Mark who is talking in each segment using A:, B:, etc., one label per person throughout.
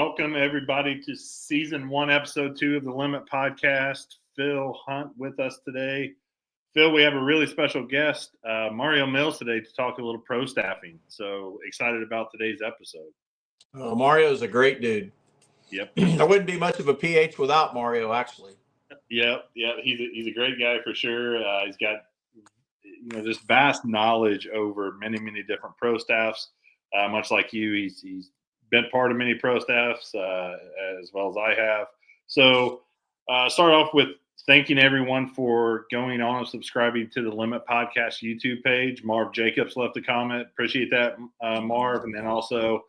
A: Welcome, everybody, to Season 1, Episode 2 of the Limit Podcast. Phil Hunt with us today. Phil, we have a really special guest, Mario Mills, today to talk a little pro staffing. So excited about today's episode.
B: Mario is a great dude.
A: Yep.
B: I wouldn't be much of a PH without Mario, actually.
A: Yep. He's a great guy for sure. He's got just vast knowledge over many different pro staffs. Much like you, he's been part of many pro staffs as well as I have. So start off with thanking everyone for going on and subscribing to the Limit Podcast YouTube page. Marv Jacobs left a comment. Appreciate that, Marv. And then also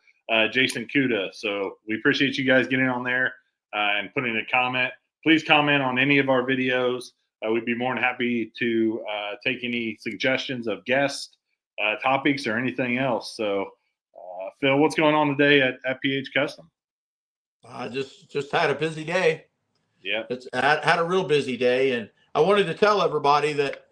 A: Jason Kuda. So we appreciate you guys getting on there and putting a comment. Please comment on any of our videos. We'd be more than happy to take any suggestions of guest topics or anything else. So Phil, what's going on today at PH Custom?
B: I just had a busy day.
A: Yeah,
B: had a real busy day, and I wanted to tell everybody that,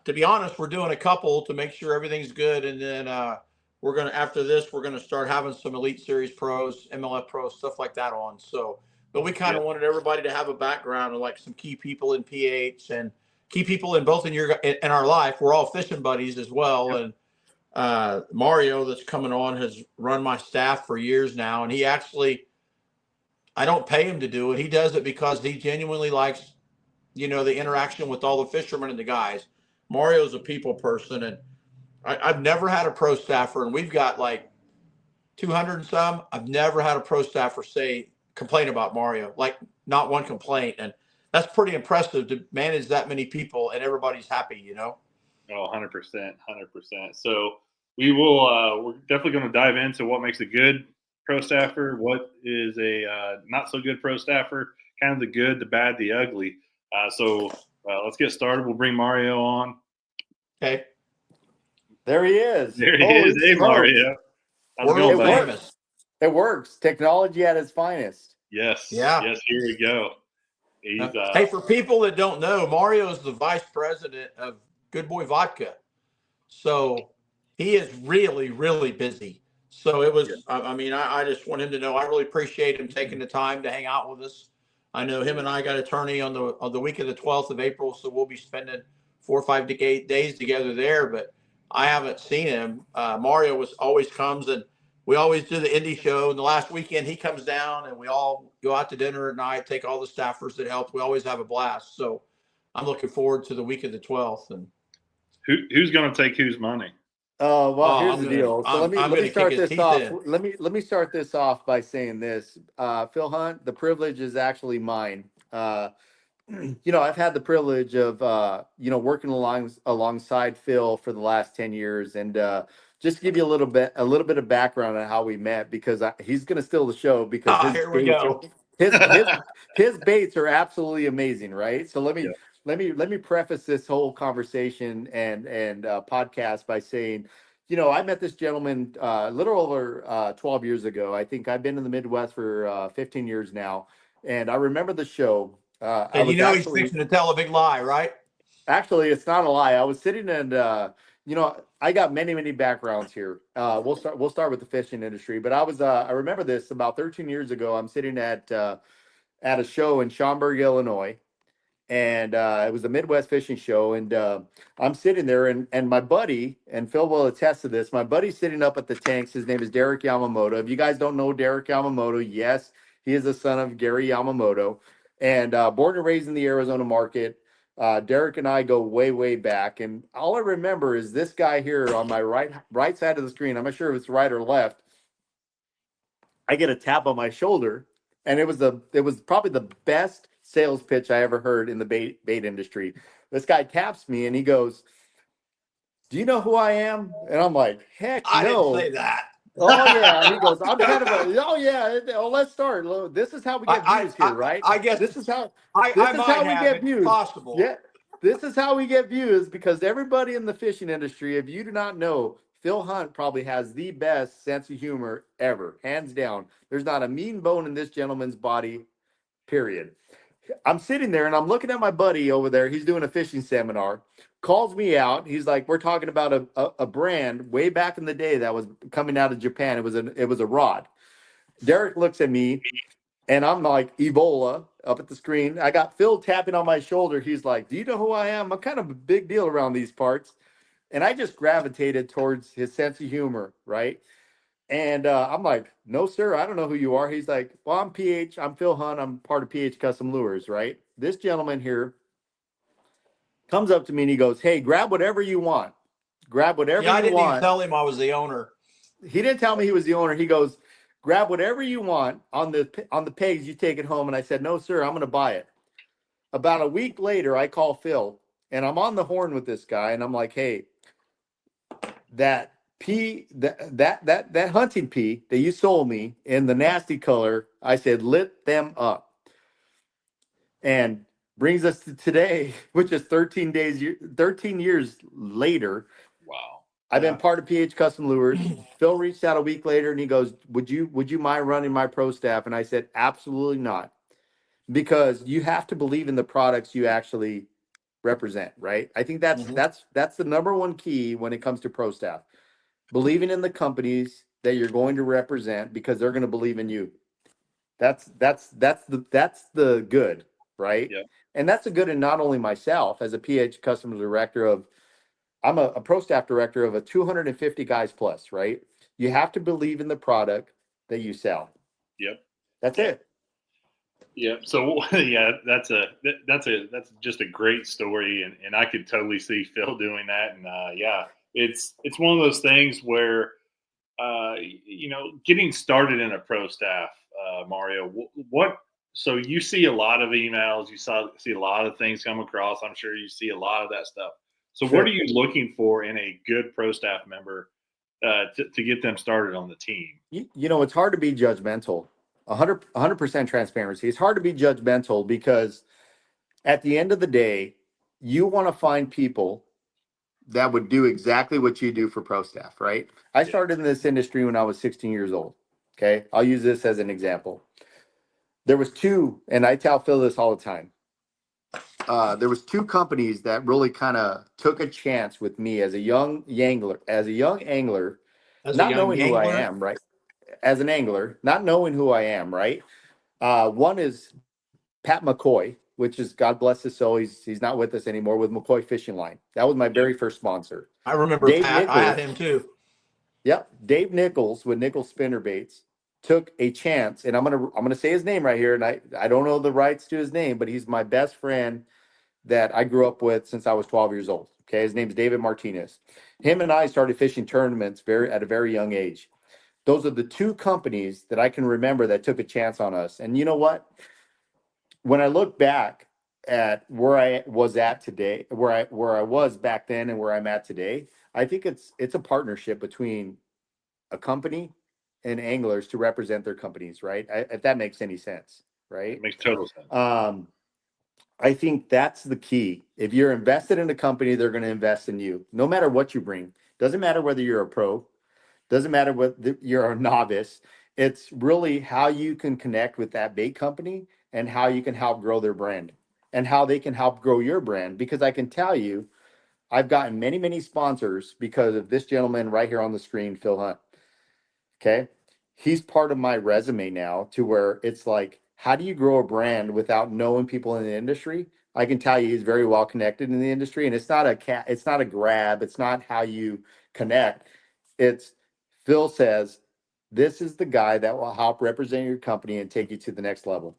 B: to be honest, we're doing a couple to make sure everything's good, and then after this we're gonna start having some Elite Series pros, MLF pros, stuff like that on. So, but we kind of wanted everybody to have a background of like some key people in PH and key people in both in our life. We're all fishing buddies as well, and Mario that's coming on has run my staff for years now, and he actually, I don't pay him to do it. He does it because he genuinely likes, the interaction with all the fishermen and the guys. Mario's a people person, and I've never had a pro staffer, and we've got like 200 and some. I've never had a pro staffer complain about Mario, like not one complaint, and that's pretty impressive to manage that many people and everybody's happy, Oh,
A: 100%. So we will, we're definitely going to dive into what makes a good pro staffer, what is a not so good pro staffer, kind of the good, the bad, the ugly. So let's get started. We'll bring Mario on.
B: Okay.
C: There he is.
A: There he is. Hey, Mario.
B: How's it going, buddy?
C: It works. Technology at its finest.
A: Yes.
B: Yeah.
A: Yes, here we go.
B: Hey, for people that don't know, Mario is the vice president of Good Boy Vodka. So he is really, really busy. So it was, I just want him to know I really appreciate him taking the time to hang out with us. I know him and I got a tourney on the week of the 12th of April, so we'll be spending 4 or 5 days together there, but I haven't seen him. Mario always comes, and we always do the indie show, and the last weekend he comes down and we all go out to dinner at night, take all the staffers that help. We always have a blast. So I'm looking forward to the week of the 12th. And
A: who's going to take whose money?
C: Here's the deal. So let me start this off. Let me start this off by saying this. Phil Hunt, the privilege is actually mine. I've had the privilege of working alongside Phil for the last 10 years, and just to give you a little bit of background on how we met, because he's going to steal the show because his baits are absolutely amazing, right? So let me preface this whole conversation and podcast by saying, I met this gentleman a little over 12 years ago. I think I've been in the Midwest for 15 years now, and I remember the show.
B: And he's fixing to tell a big lie, right?
C: Actually, it's not a lie. I was sitting and I got many backgrounds here. We'll start with the fishing industry, but I remember this about 13 years ago. I'm sitting at a show in Schaumburg, Illinois. And it was a Midwest fishing show, and I'm sitting there, and my buddy, and Phil will attest to this, my buddy's sitting up at the tanks. His name is Derek Yamamoto. If you guys don't know Derek Yamamoto, yes, he is the son of Gary Yamamoto, and born and raised in the Arizona market. Derek and I go way back, and all I remember is this guy here on my right side of the screen. I'm not sure if it's right or left. I get a tap on my shoulder, and it was probably the best sales pitch I ever heard in the bait industry. This guy taps me and he goes, "Do you know who I am?" And I'm like, "Heck no."
B: I didn't say that.
C: Oh yeah. And he goes, "I'm kind of oh yeah. Oh, let's start. This is how we get views here, right?
B: I guess
C: this is how
B: we
C: get views.
B: Possible.
C: Yeah. This is how we get views, because everybody in the fishing industry, if you do not know, Phil Hunt probably has the best sense of humor ever, hands down. There's not a mean bone in this gentleman's body, period. I'm sitting there and I'm looking at my buddy over there. He's doing a fishing seminar, calls me out. He's like, we're talking about a brand way back in the day that was coming out of Japan. It was a rod. Derek looks at me and I'm like Ebola up at the screen. I got Phil tapping on my shoulder. He's like, "Do you know who I am? I'm kind of a big deal around these parts." And I just gravitated towards his sense of humor, right? And I'm like, "No, sir, I don't know who you are." He's like, "Well, I'm PH. I'm Phil Hunt. I'm part of PH Custom Lures, right?" This gentleman here comes up to me and he goes, "Hey, grab whatever you want. Grab whatever
B: Yeah, I
C: you
B: didn't even
C: want."
B: tell him I was the owner.
C: He didn't tell me he was the owner. He goes, "Grab whatever you want on the pegs. You take it home." And I said, "No, sir, I'm going to buy it." About a week later, I call Phil and I'm on the horn with this guy and I'm like, "Hey, that that hunting pea that you sold me in the nasty color," I said, "lit them up." And brings us to today, which is 13 years later.
A: Wow.
C: I've
B: Yeah.
C: been part of PH Custom Lures. Phil reached out a week later and he goes, "Would you mind running my pro staff?" And I said, "Absolutely not." Because you have to believe in the products you actually represent, right? I think
B: Mhm.
C: that's the number one key when it comes to pro staff. Believing in the companies that you're going to represent because they're going to believe in you. That's the good, right?
A: Yep.
C: And that's the good in not only myself as a PH customer director of, I'm a pro staff director of a 250 guys plus, right? You have to believe in the product that you sell.
A: Yep.
C: That's
A: Yep.
C: it.
A: Yeah. So yeah, that's just a great story, and I could totally see Phil doing that. And yeah, it's one of those things where getting started in a pro staff, Mario. What? So you see a lot of emails, see a lot of things come across. I'm sure you see a lot of that stuff. So what are
C: Sure.
A: you looking for in a good pro staff member to get them started on the team?
C: It's hard to be judgmental. 100% transparency. It's hard to be judgmental because at the end of the day, you want to find people that would do exactly what you do for pro staff, right? I
A: Yeah.
C: started in this industry when I was 16 years old. Okay. I'll use this as an example. There was two, and I tell Phil this all the time. There was two companies that really kind of took a chance with me as a young angler,
B: As a
C: not
B: young
C: knowing who I
B: angler,
C: am, right? As an angler, not knowing who I am, right? One is Pat McCoy, which is, God bless his soul, he's not with us anymore, with McCoy Fishing Line. That was my
A: Yep.
C: very first sponsor.
B: I remember
C: Dave
B: Pat. I had
C: Nichols.
B: him too.
C: Yep, Dave Nichols with Nichols Spinnerbaits took a chance, and I'm gonna say his name right here, and I don't know the rights to his name, but he's my best friend that I grew up with since I was 12 years old. Okay, his name's David Martinez. Him and I started fishing tournaments at a very young age. Those are the two companies that I can remember that took a chance on us. And you know what? When I look back at where I was at today, where I was back then and where I'm at today, I think it's a partnership between a company and anglers to represent their companies, right? If that makes any sense,
A: It
C: right?
A: makes total sense.
C: I think that's the key. If you're invested in a company, they're going to invest in you, no matter what you bring. Doesn't matter whether you're a pro, doesn't matter whether you're a novice. It's really how you can connect with that bait company and how you can help grow their brand and how they can help grow your brand. Because I can tell you, I've gotten many, many sponsors because of this gentleman right here on the screen, Phil Hunt. Okay. He's part of my resume now to where it's like, how do you grow a brand without knowing people in the industry? I can tell you he's very well connected in the industry, and it's not a grab, it's not how you connect. It's Phil says, "This is the guy that will help represent your company and take you to the next level."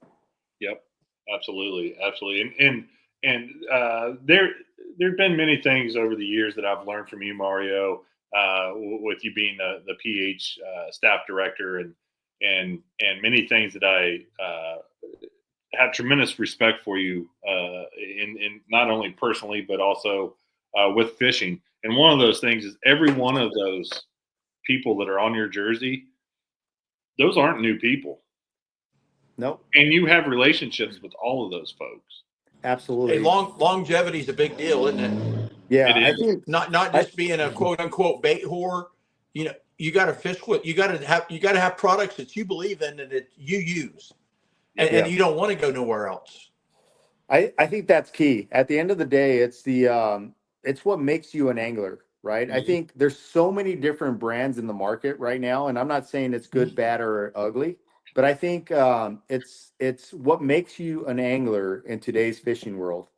A: Yep, absolutely, absolutely. And there've been many things over the years that I've learned from you, Mario, with you being the PH staff director, and many things that I have tremendous respect for you in not only personally but also with fishing. And one of those things is every one of those people that are on your jersey, those aren't new people,
C: Nope,
A: and you have relationships with all of those folks.
B: Hey,
C: absolutely.
B: longevity is a big deal, isn't it?
A: It
C: Yeah, I
A: is.
C: think
B: Not
C: I
B: just being a quote unquote bait whore. You got to fish with. You got to have products that you believe in and that you use, and,
A: Yep.
B: and
C: yeah.
B: you don't want to go nowhere else.
C: I think that's key. At the end of the day, it's what makes you an angler, right? I
B: Mhm.
C: think there's so many different brands in the market right now, and I'm not saying it's good, bad, or ugly. but I think it's what makes you an angler in today's fishing world.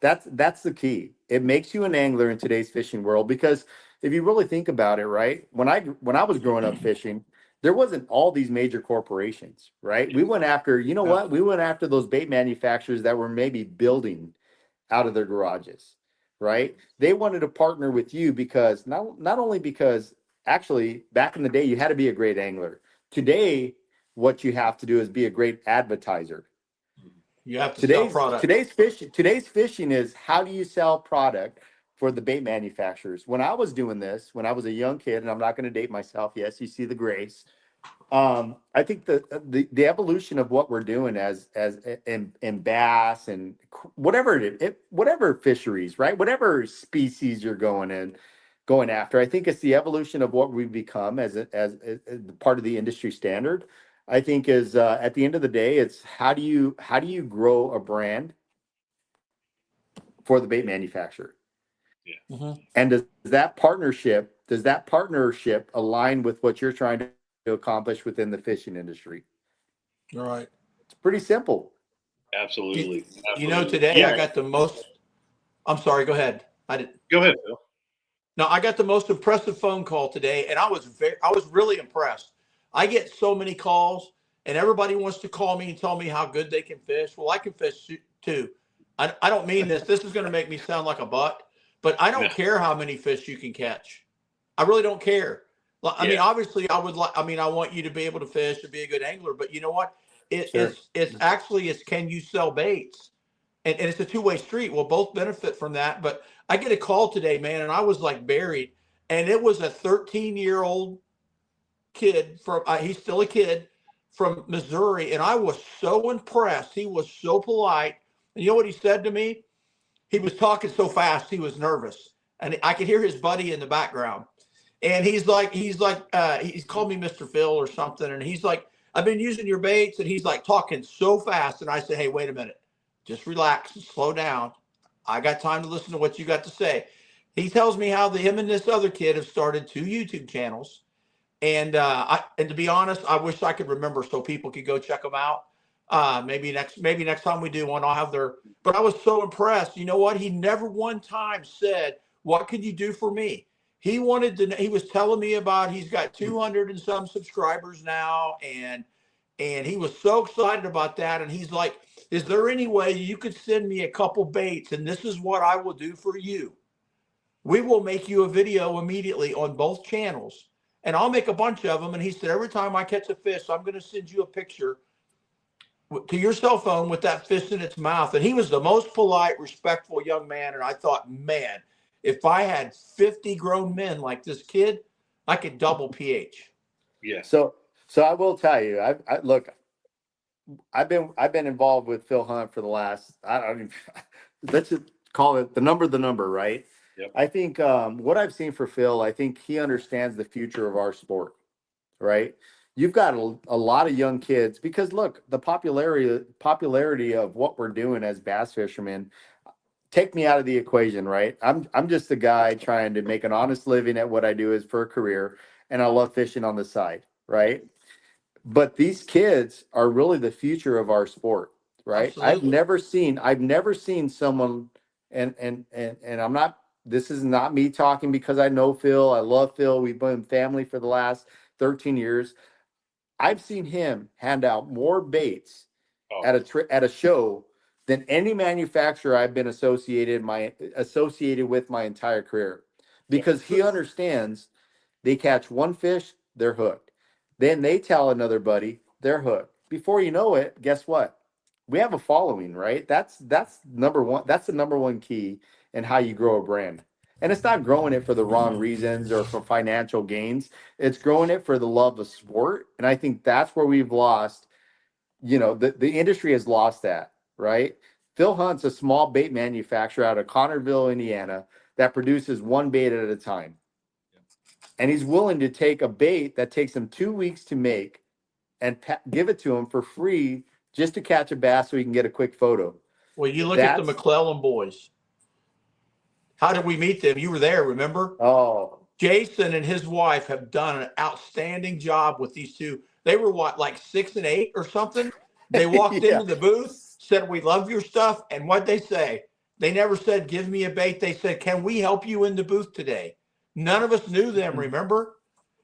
C: That's the key. It makes you an angler in today's fishing world because if you really think about it, right? When I was growing up fishing, there wasn't all these major corporations, right? We went after, you know what? We went after those bait manufacturers that were maybe building out of their garages, right? They wanted to partner with you because not only because actually back in the day you had to be a great angler. Today, what you have to do is be a great advertiser.
B: You have to sell product.
C: Today's fishing is how do you sell product for the bait manufacturers. When I was doing this, when I was a young kid, and I'm not going to date myself, yes, you see the grace. I think the evolution of what we're doing as in bass and whatever whatever fisheries, right? Whatever species you're going after, I think it's the evolution of what we've become as part of the industry standard. I think is at the end of the day, it's how do you grow a brand for the bait manufacturer?
A: Yeah.
B: Mhm.
C: And does that partnership align with what you're trying to accomplish within the fishing industry?
B: All right.
C: It's pretty simple.
A: Absolutely.
B: You know, today
A: Yeah.
B: I got the most. I'm sorry. Go ahead.
A: Go ahead, Phil.
B: No, I got the most impressive phone call today, and I was really impressed. I get so many calls, and everybody wants to call me and tell me how good they can fish. Well, I can fish too. I don't mean this. This is going to make me sound like a butt, but I don't
A: Yeah.
B: care how many fish you can catch. I really don't care. I mean,
A: Yeah.
B: obviously, I would like. I mean, I want you to be able to fish and be a good angler, but you know what?
C: Sure.
B: It's actually can you sell baits? And it's a two-way street. We'll both benefit from that. But I get a call today, man, and I was like buried. And it was a 13-year-old kid from he's still a kid from Missouri, and I was so impressed. He was so polite. And you know what he said to me? He was talking so fast, he was nervous, and I could hear his buddy in the background. And he's called me Mr. Phil or something, and he's like, I've been using your baits, and he's like talking so fast, and I said, hey, wait a minute, just relax and slow down. I got time to listen to what you got to say. He tells me how him and this other kid have started 2 YouTube channels. And to be honest, I wish I could remember so people could go check them out. Maybe next time we do one, I'll have their. But I was so impressed. You know what? He never one time said, "What could you do for me?" He wanted to. He was telling me about he's got 200 and some subscribers now, and he was so excited about that. And he's like, "Is there any way you could send me a couple baits? And this is what I will do for you. We will make you a video immediately on both channels." And I'll make a bunch of them. And he said, every time I catch a fish, I'm going to send you a picture to your cell phone with that fish in its mouth. And he was the most polite, respectful young man. And I thought, man, if I had 50 grown men like this kid, I could double pH.
A: Yeah.
C: So I will tell you, look, I've been involved with Phil Hunt for the last, I don't even, let's just call it the number, right?
A: Yep.
C: I think what I've seen for Phil, I think he understands the future of our sport, right? You've got a lot of young kids because look, the popularity of what we're doing as bass fishermen, take me out of the equation, right? I'm just a guy trying to make an honest living at what I do is for a career, and I love fishing on the side, right? But these kids are really the future of our sport, right?
B: Absolutely.
C: I've never seen someone, and I'm not. This is not me talking because I know Phil. I love Phil. We've been family for the last 13 years. I've seen him hand out more baits at a show than any manufacturer I've been associated with my entire career, because he understands they catch one fish, they're hooked. Then they tell another buddy, they're hooked. Before you know it, guess what? We have a following, right? That's number one. That's the number one key in how you grow a brand. And it's not growing it for the wrong reasons or for financial gains. It's growing it for the love of sport. And I think that's where we've lost, the industry has lost that, right? Phil Hunt's a small bait manufacturer out of Connerville, Indiana, that produces one bait at a time. And he's willing to take a bait that takes him 2 weeks to make and give it to him for free just to catch a bass so he can get a quick photo.
B: Well, you look at the McClellan boys. How did we meet them? You were there, remember?
C: Oh,
B: Jason and his wife have done an outstanding job with these two. They were what, like 6 and 8 or something? They walked
C: Yeah.
B: into the booth, said, "We love your stuff." And what'd they say? They never said, "Give me a bait." They said, "Can we help you in the booth today?" None of us knew them, remember?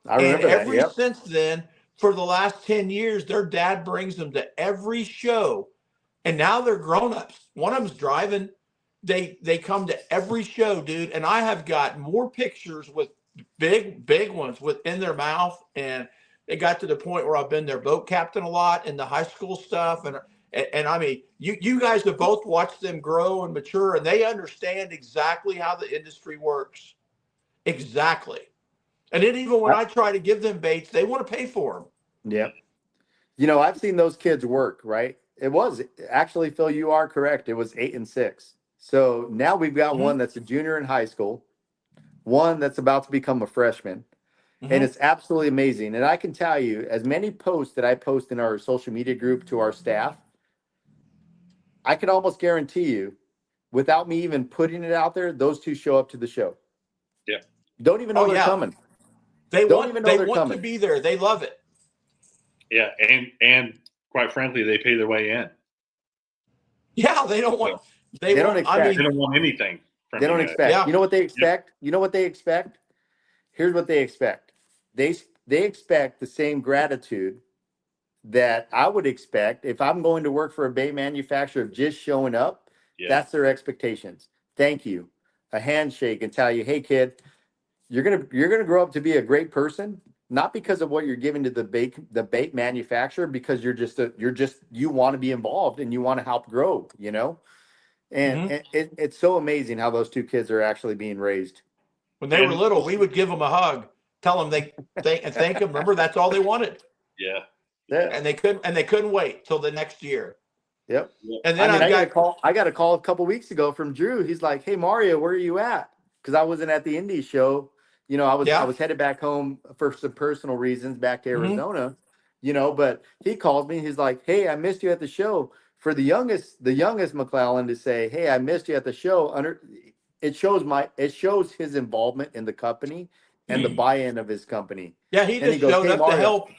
C: I
B: And
C: remember that.
B: every
C: Yep.
B: since then, for the last 10 years, their dad brings them to every show. And now they're grown-ups. One of them's driving. They come to every show, dude. And I have got more pictures with big ones within their mouth. And it got to the point where I've been their boat captain a lot in the high school stuff. And I mean, you guys have both watched them grow and mature, and they understand exactly how the industry works. Exactly. And then even when I try to give them baits, they want to pay for them.
C: Yep. You know, I've seen those kids work, right? It was actually, Phil, you are correct. It was 8 and 6. So now we've got one that's a junior in high school, one that's about to become a freshman. And it's absolutely amazing. And I can tell you, as many posts that I post in our social media group to our staff, I can almost guarantee you, without me even putting it out there, those two show up to the show.
A: Yeah.
C: Don't even know they're coming.
B: They
C: Don't
B: want
C: even know
B: they
C: they're
B: want
C: coming.
B: to be there. They love it.
A: Yeah, and quite frankly, they pay their way in.
B: Yeah, they don't want.
C: They don't
B: want,
C: expect.
B: I
A: They
B: mean,
A: don't want anything from
C: They don't
A: you guys.
C: expect.
B: Yeah.
C: You know what they expect? You know what they expect? Here's what they expect. They expect the same gratitude that I would expect if I'm going to work for a bait manufacturer of just showing up.
A: Yeah.
C: That's their expectations. Thank you. A handshake and tell you, "Hey kid, you're gonna grow up to be a great person, not because of what you're giving to the bait manufacturer, because you want to be involved and you want to help grow, you know?" And it's so amazing how those two kids are actually being raised.
B: when they were little, we would give them a hug, tell them they thank them. Remember, that's all they wanted.
A: Yeah.
C: Yeah.
B: And they couldn't wait till the next year.
C: Yep.
B: And then
C: I got a call a couple weeks ago from Drew. He's like, "Hey Mario, where are you at?" Because I wasn't at the Indy show. You know, I was headed back home for some personal reasons back to Arizona. You know, but he called me. He's like, "Hey, I missed you at the show." For the youngest McClellan to say, "Hey, I missed you at the show," it shows his involvement in the company and the buy-in of his company.
B: Yeah, he
C: And
B: just
C: goes,
B: showed
C: "Hey,
B: up
C: Mario."
B: to help.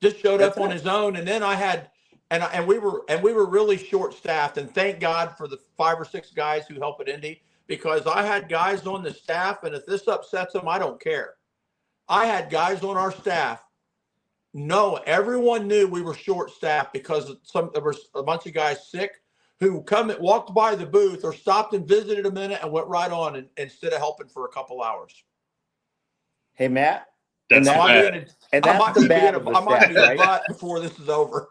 B: Just showed
C: That's
B: up on
C: it.
B: his own. And then I had and we were really short staffed. And thank God for the 5 or 6 guys who help at Indy, because I had guys on the staff, and if this upsets them, I don't care. I had guys on our staff. No, everyone knew we were short staffed because there was a bunch of guys sick who walked by the booth or stopped and visited a minute and went right on instead of helping for a couple hours.
C: Hey Matt,
A: That's
C: I might be
B: a butt before this is over.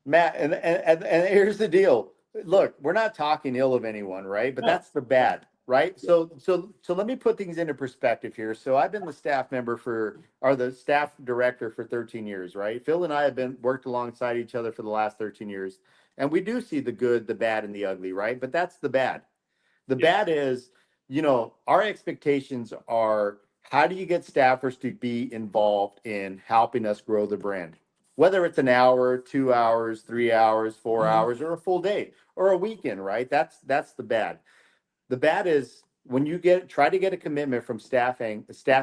C: Matt, and here's the deal. Look, we're not talking ill of anyone, right? But that's the bad, right? So let me put things into perspective here. So I've been the staff director for 13 years, right? Phil and I have worked alongside each other for the last 13 years. And we do see the good, the bad, and the ugly, right? But that's the bad. The bad is, you know, our expectations are, how do you get staffers to be involved in helping us grow the brand? Whether it's an hour, 2 hours, 3 hours, 4 hours, or a full day or a weekend, right? That's the bad. The bad is when you try to get a commitment from staff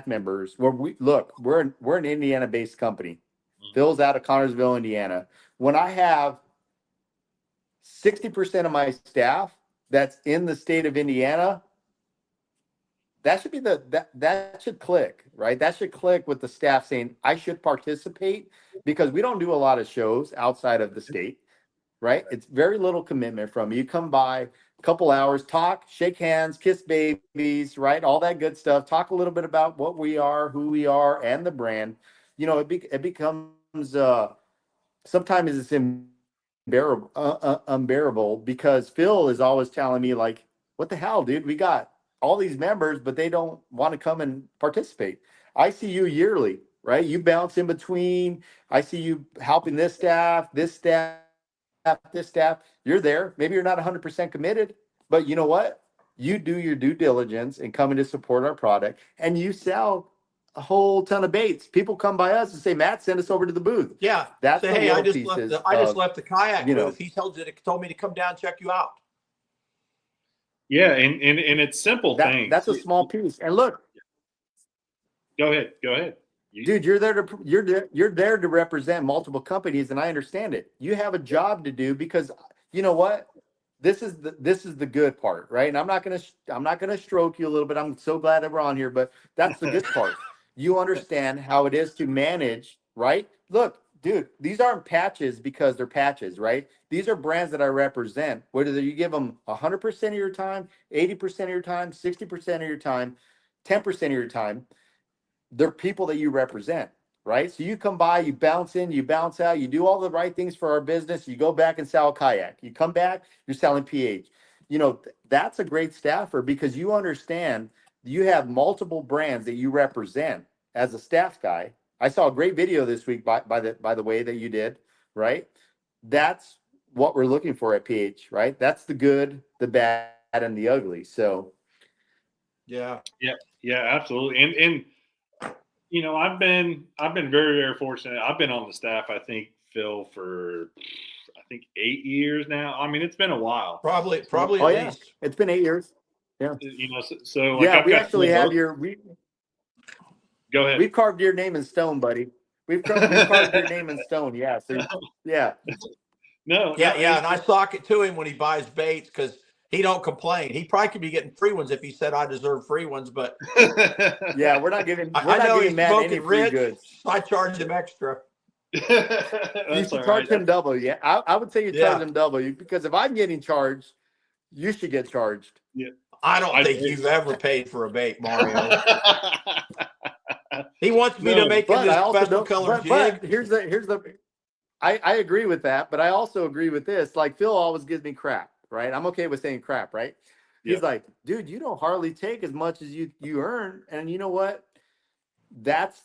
C: members. We're an Indiana-based company. Phil's out of Connersville, Indiana. When I have 60% of my staff that's in the state of Indiana, that should be that should click, right? That should click with the staff saying, I should participate, because we don't do a lot of shows outside of the state, right? It's very little commitment from you. Come by a couple hours, talk, shake hands, kiss babies, right? All that good stuff. Talk a little bit about what we are, who we are, and the brand. You know, it becomes sometimes it's unbearable, because Phil is always telling me, like, what the hell, dude? We got all these members, but they don't want to come and participate. I see you yearly, right? You bounce in between. I see you helping this staff. You're there. Maybe you're not 100% committed, but you know what? You do your due diligence in coming to support our product, and you sell a whole ton of baits. People come by us and say, "Matt, send us over to the booth."
B: Yeah.
C: That's
B: say,
C: the
B: "Hey, I
C: little
B: just left the kayak booth. He told me to come down and check you out."
A: Yeah, and it's simple things.
C: That's a small piece. And look,
A: Go ahead.
C: Dude, you're there to represent multiple companies, and I understand it. You have a job to do because you know what? This is the good part, right? And I'm not gonna stroke you a little bit. I'm so glad that we're on here, but that's the good part. You understand how it is to manage, right? Look, dude, these aren't patches because they're patches, right? These are brands that I represent. Whether you give them 100% of your time, 80% of your time, 60% of your time, 10% of your time, they're people that you represent, right? So you come by, you bounce in, you bounce out, you do all the right things for our business. You go back and sell a kayak. You come back, you're selling PH. You know, that's a great staffer because you understand you have multiple brands that you represent as a staff guy. I saw a great video this week by the way that you did, right? That's what we're looking for at PH, right? That's the good, the bad, and the ugly. So
B: Yeah.
A: Yeah, absolutely. And you know, I've been very, very fortunate. I've been on the staff, I think, Phil, for I think 8 years now. I mean, it's been a while.
B: Probably
C: oh
B: at
C: yeah,
B: least.
C: it's been 8 years. Yeah.
A: You know, so like
C: Yeah,
A: I've
C: we
A: got
C: actually have
A: both. Go ahead.
C: we've carved your name in stone, buddy. We've carved your name in stone. Yeah. So yeah.
A: No,
B: Yeah,
A: no,
B: yeah, and I sock it to him when he buys baits because he don't complain. He probably could be getting free ones if he said I deserve free ones, but
C: Yeah, we're not giving
B: I know he's
C: Matt any
B: smoking
C: free
B: rich.
C: goods.
B: So I charge him extra.
C: You
A: That's
C: should
A: all
C: charge
A: right.
C: him double. Yeah. I would say you charge
B: Yeah.
C: him double because if I'm getting charged, you should get charged.
A: Yeah.
B: I don't think you've ever paid for a bait, Mario. He wants me to make him
C: But I
B: this
C: also
B: special
C: don't
B: color
C: but
B: jig.
C: here's the I agree with that, but I also agree with this. Like Phil always gives me crap, right? I'm okay with saying crap, right? He's
A: Yeah.
C: like, dude, you don't hardly take as much as you earn. And you know what? That's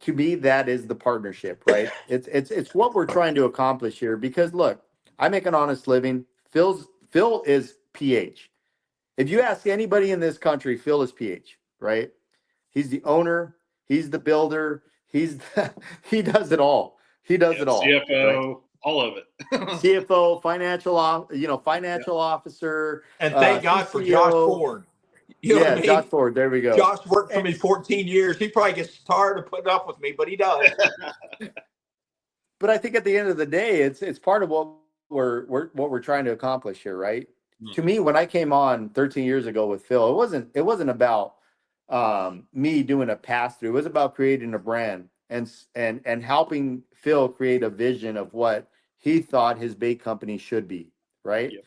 C: to me, that is the partnership, right? It's what we're trying to accomplish here. Because look, I make an honest living. Phil is PH. If you ask anybody in this country, Phil is PH, right? He's the owner, he's the builder, he does it all. He does
A: Yeah,
C: it all, right?
A: CFO, all of it.
C: CFO, financial
A: Yeah.
C: officer,
B: And thank God for Josh
C: CCO.
B: Ford. You know what I
C: Josh
B: mean?
C: Ford. There we go.
B: Josh worked for
C: And,
B: me 14 years. He probably gets tired of putting up with me, but he does.
C: but I think at the end of the day, it's part of what we're trying to accomplish here, right? To me, when I came on 13 years ago with Phil, it wasn't about me doing a pass through. It was about creating a brand and helping Phil create a vision of what he thought his bait company should be. Right?
A: Yep.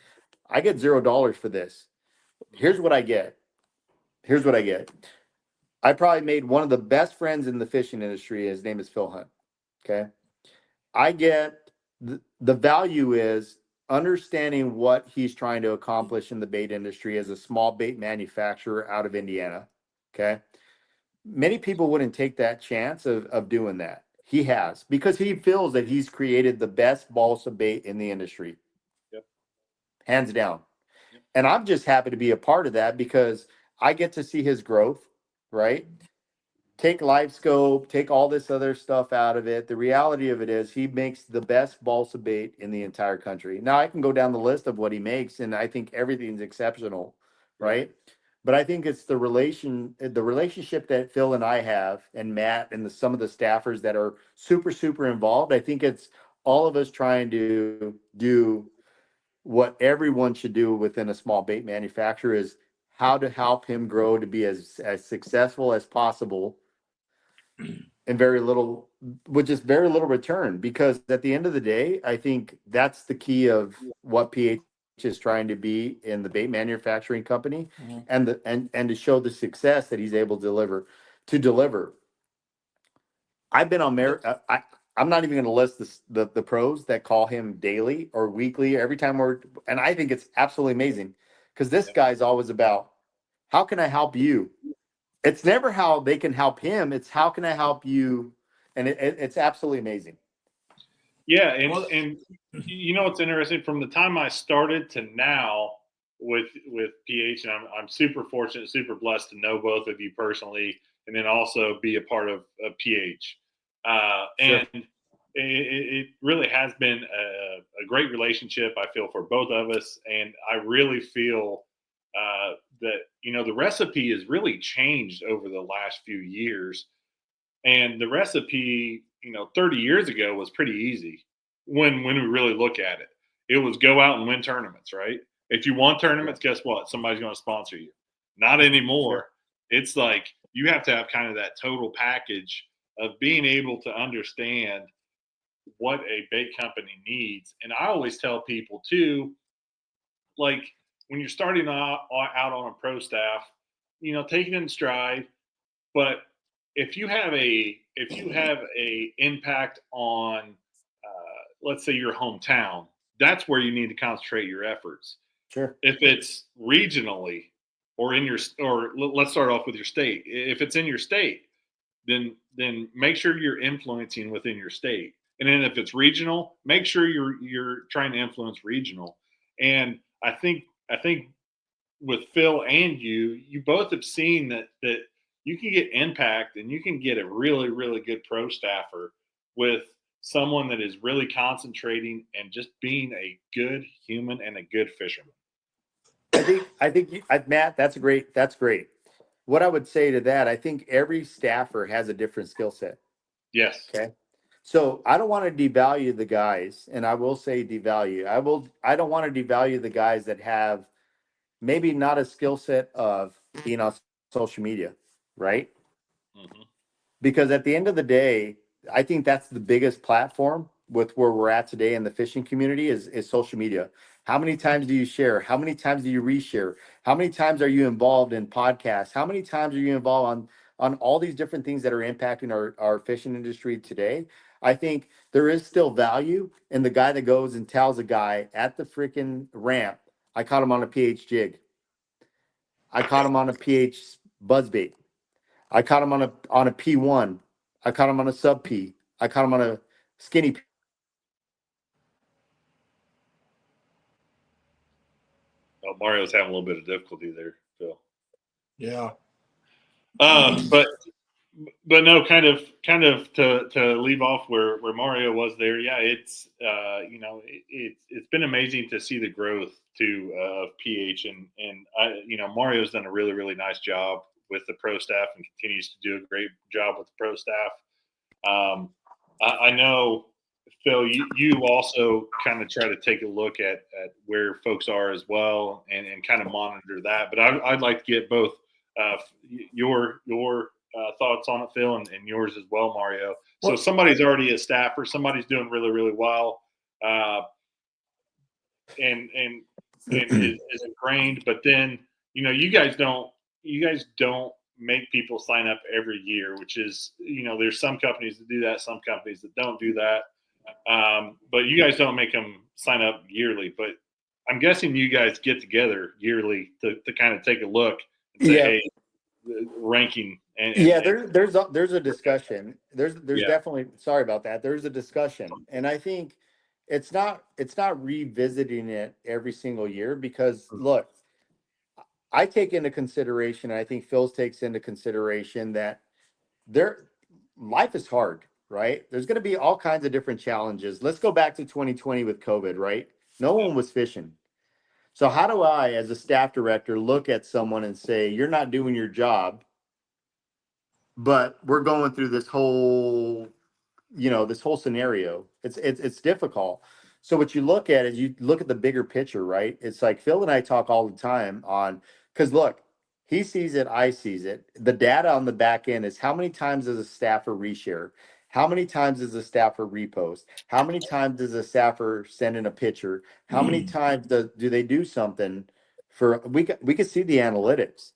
C: I get $0 for this. Here's what I get. I probably made one of the best friends in the fishing industry. His name is Phil Hunt. Okay. I get the value is understanding what he's trying to accomplish in the bait industry as a small bait manufacturer out of Indiana. Okay. Many people wouldn't take that chance of doing that. He has because he feels that he's created the best balsa bait in the industry.
A: Yep.
C: Hands down.
A: Yep.
C: And I'm just happy to be a part of that because I get to see his growth, right? Take live scope, take all this other stuff out of it. The reality of it is he makes the best balsa bait in the entire country. Now I can go down the list of what he makes, and I think everything's exceptional, right? But I think it's the relationship that Phil and I have, and Matt and some of the staffers that are super, super involved. I think it's all of us trying to do what everyone should do within a small bait manufacturer is how to help him grow to be as successful as possible and with just very little return. Because at the end of the day, I think that's the key of what PH is trying to be in the bait manufacturing company and to show the success that he's able to deliver. I've been on I'm not even going to list the pros that call him daily or weekly every time and I think it's absolutely amazing because this guy's always about how can I help you? It's never how they can help him. It's how can I help you? And it's absolutely amazing.
A: Yeah, and you know what's interesting? From the time I started to now with PH, and I'm super fortunate, super blessed to know both of you personally, and then also be a part of PH. And it really has been a great relationship. I feel for both of us, and I really feel that the recipe has really changed over the last few years. And the recipe, 30 years ago was pretty easy when we really look at it. It was go out and win tournaments, right? If you won tournaments, guess what? Somebody's going to sponsor you. Not anymore.
C: Sure.
A: It's like you have to have kind of that total package of being able to understand what a bait company needs. And I always tell people too, like when you're starting out on a pro staff, take it in stride. But if you have a impact on, let's say your hometown, that's where you need to concentrate your efforts.
C: Sure.
A: If it's regionally or let's start off with your state. If it's in your state, then make sure you're influencing within your state. And then if it's regional, make sure you're trying to influence regional. And I think with Phil and you both have seen that you can get impact and you can get a really, really good pro staffer with someone that is really concentrating and just being a good human and a good fisherman.
C: Matt, that's great. What I would say to that, I think every staffer has a different skill set.
A: Yes.
C: Okay. So I don't want to devalue the guys, and I will say devalue. I don't want to devalue the guys that have maybe not a skill set of being on social media, right?
A: Mm-hmm.
C: Because at the end of the day, I think that's the biggest platform with where we're at today in the fishing community is social media. How many times do you share? How many times do you reshare? How many times are you involved in podcasts? How many times are you involved on all these different things that are impacting our fishing industry today? I think there is still value in the guy that goes and tells a guy at the freaking ramp, I caught him on a PH jig. I caught him on a PH buzzbait. I caught him on a P1. I caught him on a sub P. I caught him on a skinny P.
A: Oh, Mario's having a little bit of difficulty there, Phil.
B: Yeah.
A: But no, kind of to leave off where Mario was there. Yeah, it's it's been amazing to see the growth too of PH and Mario's done a really, really nice job with the pro staff and continues to do a great job with the pro staff. I know, Phil, you also kind of try to take a look at where folks are as well and kind of monitor that. But I'd like to get both your thoughts on it, Phil, and yours as well, Mario. So somebody's already a staffer, somebody's doing really, really well, and is ingrained. But then you guys don't make people sign up every year, which is there's some companies that do that, some companies that don't do that. But you guys don't make them sign up yearly. But I'm guessing you guys get together yearly to kind of take a look and say, hey, ranking.
C: There's a discussion. There's
A: Yeah.
C: definitely, sorry about that. There's a discussion, and I think it's not revisiting it every single year because look, I take into consideration, and I think Phil's takes into consideration that life is hard, right? There's going to be all kinds of different challenges. Let's go back to 2020 with COVID, right? No one was fishing. So how do I, as a staff director, look at someone and say, you're not doing your job, but we're going through this whole scenario. It's difficult. So what you look at is you look at the bigger picture, right? It's like Phil and I talk all the time on, because look, he sees it, I sees it. The data on the back end is how many times does a staffer reshare? How many times does a staffer repost? How many times does a staffer send in a picture? How many times do they do something we could see the analytics.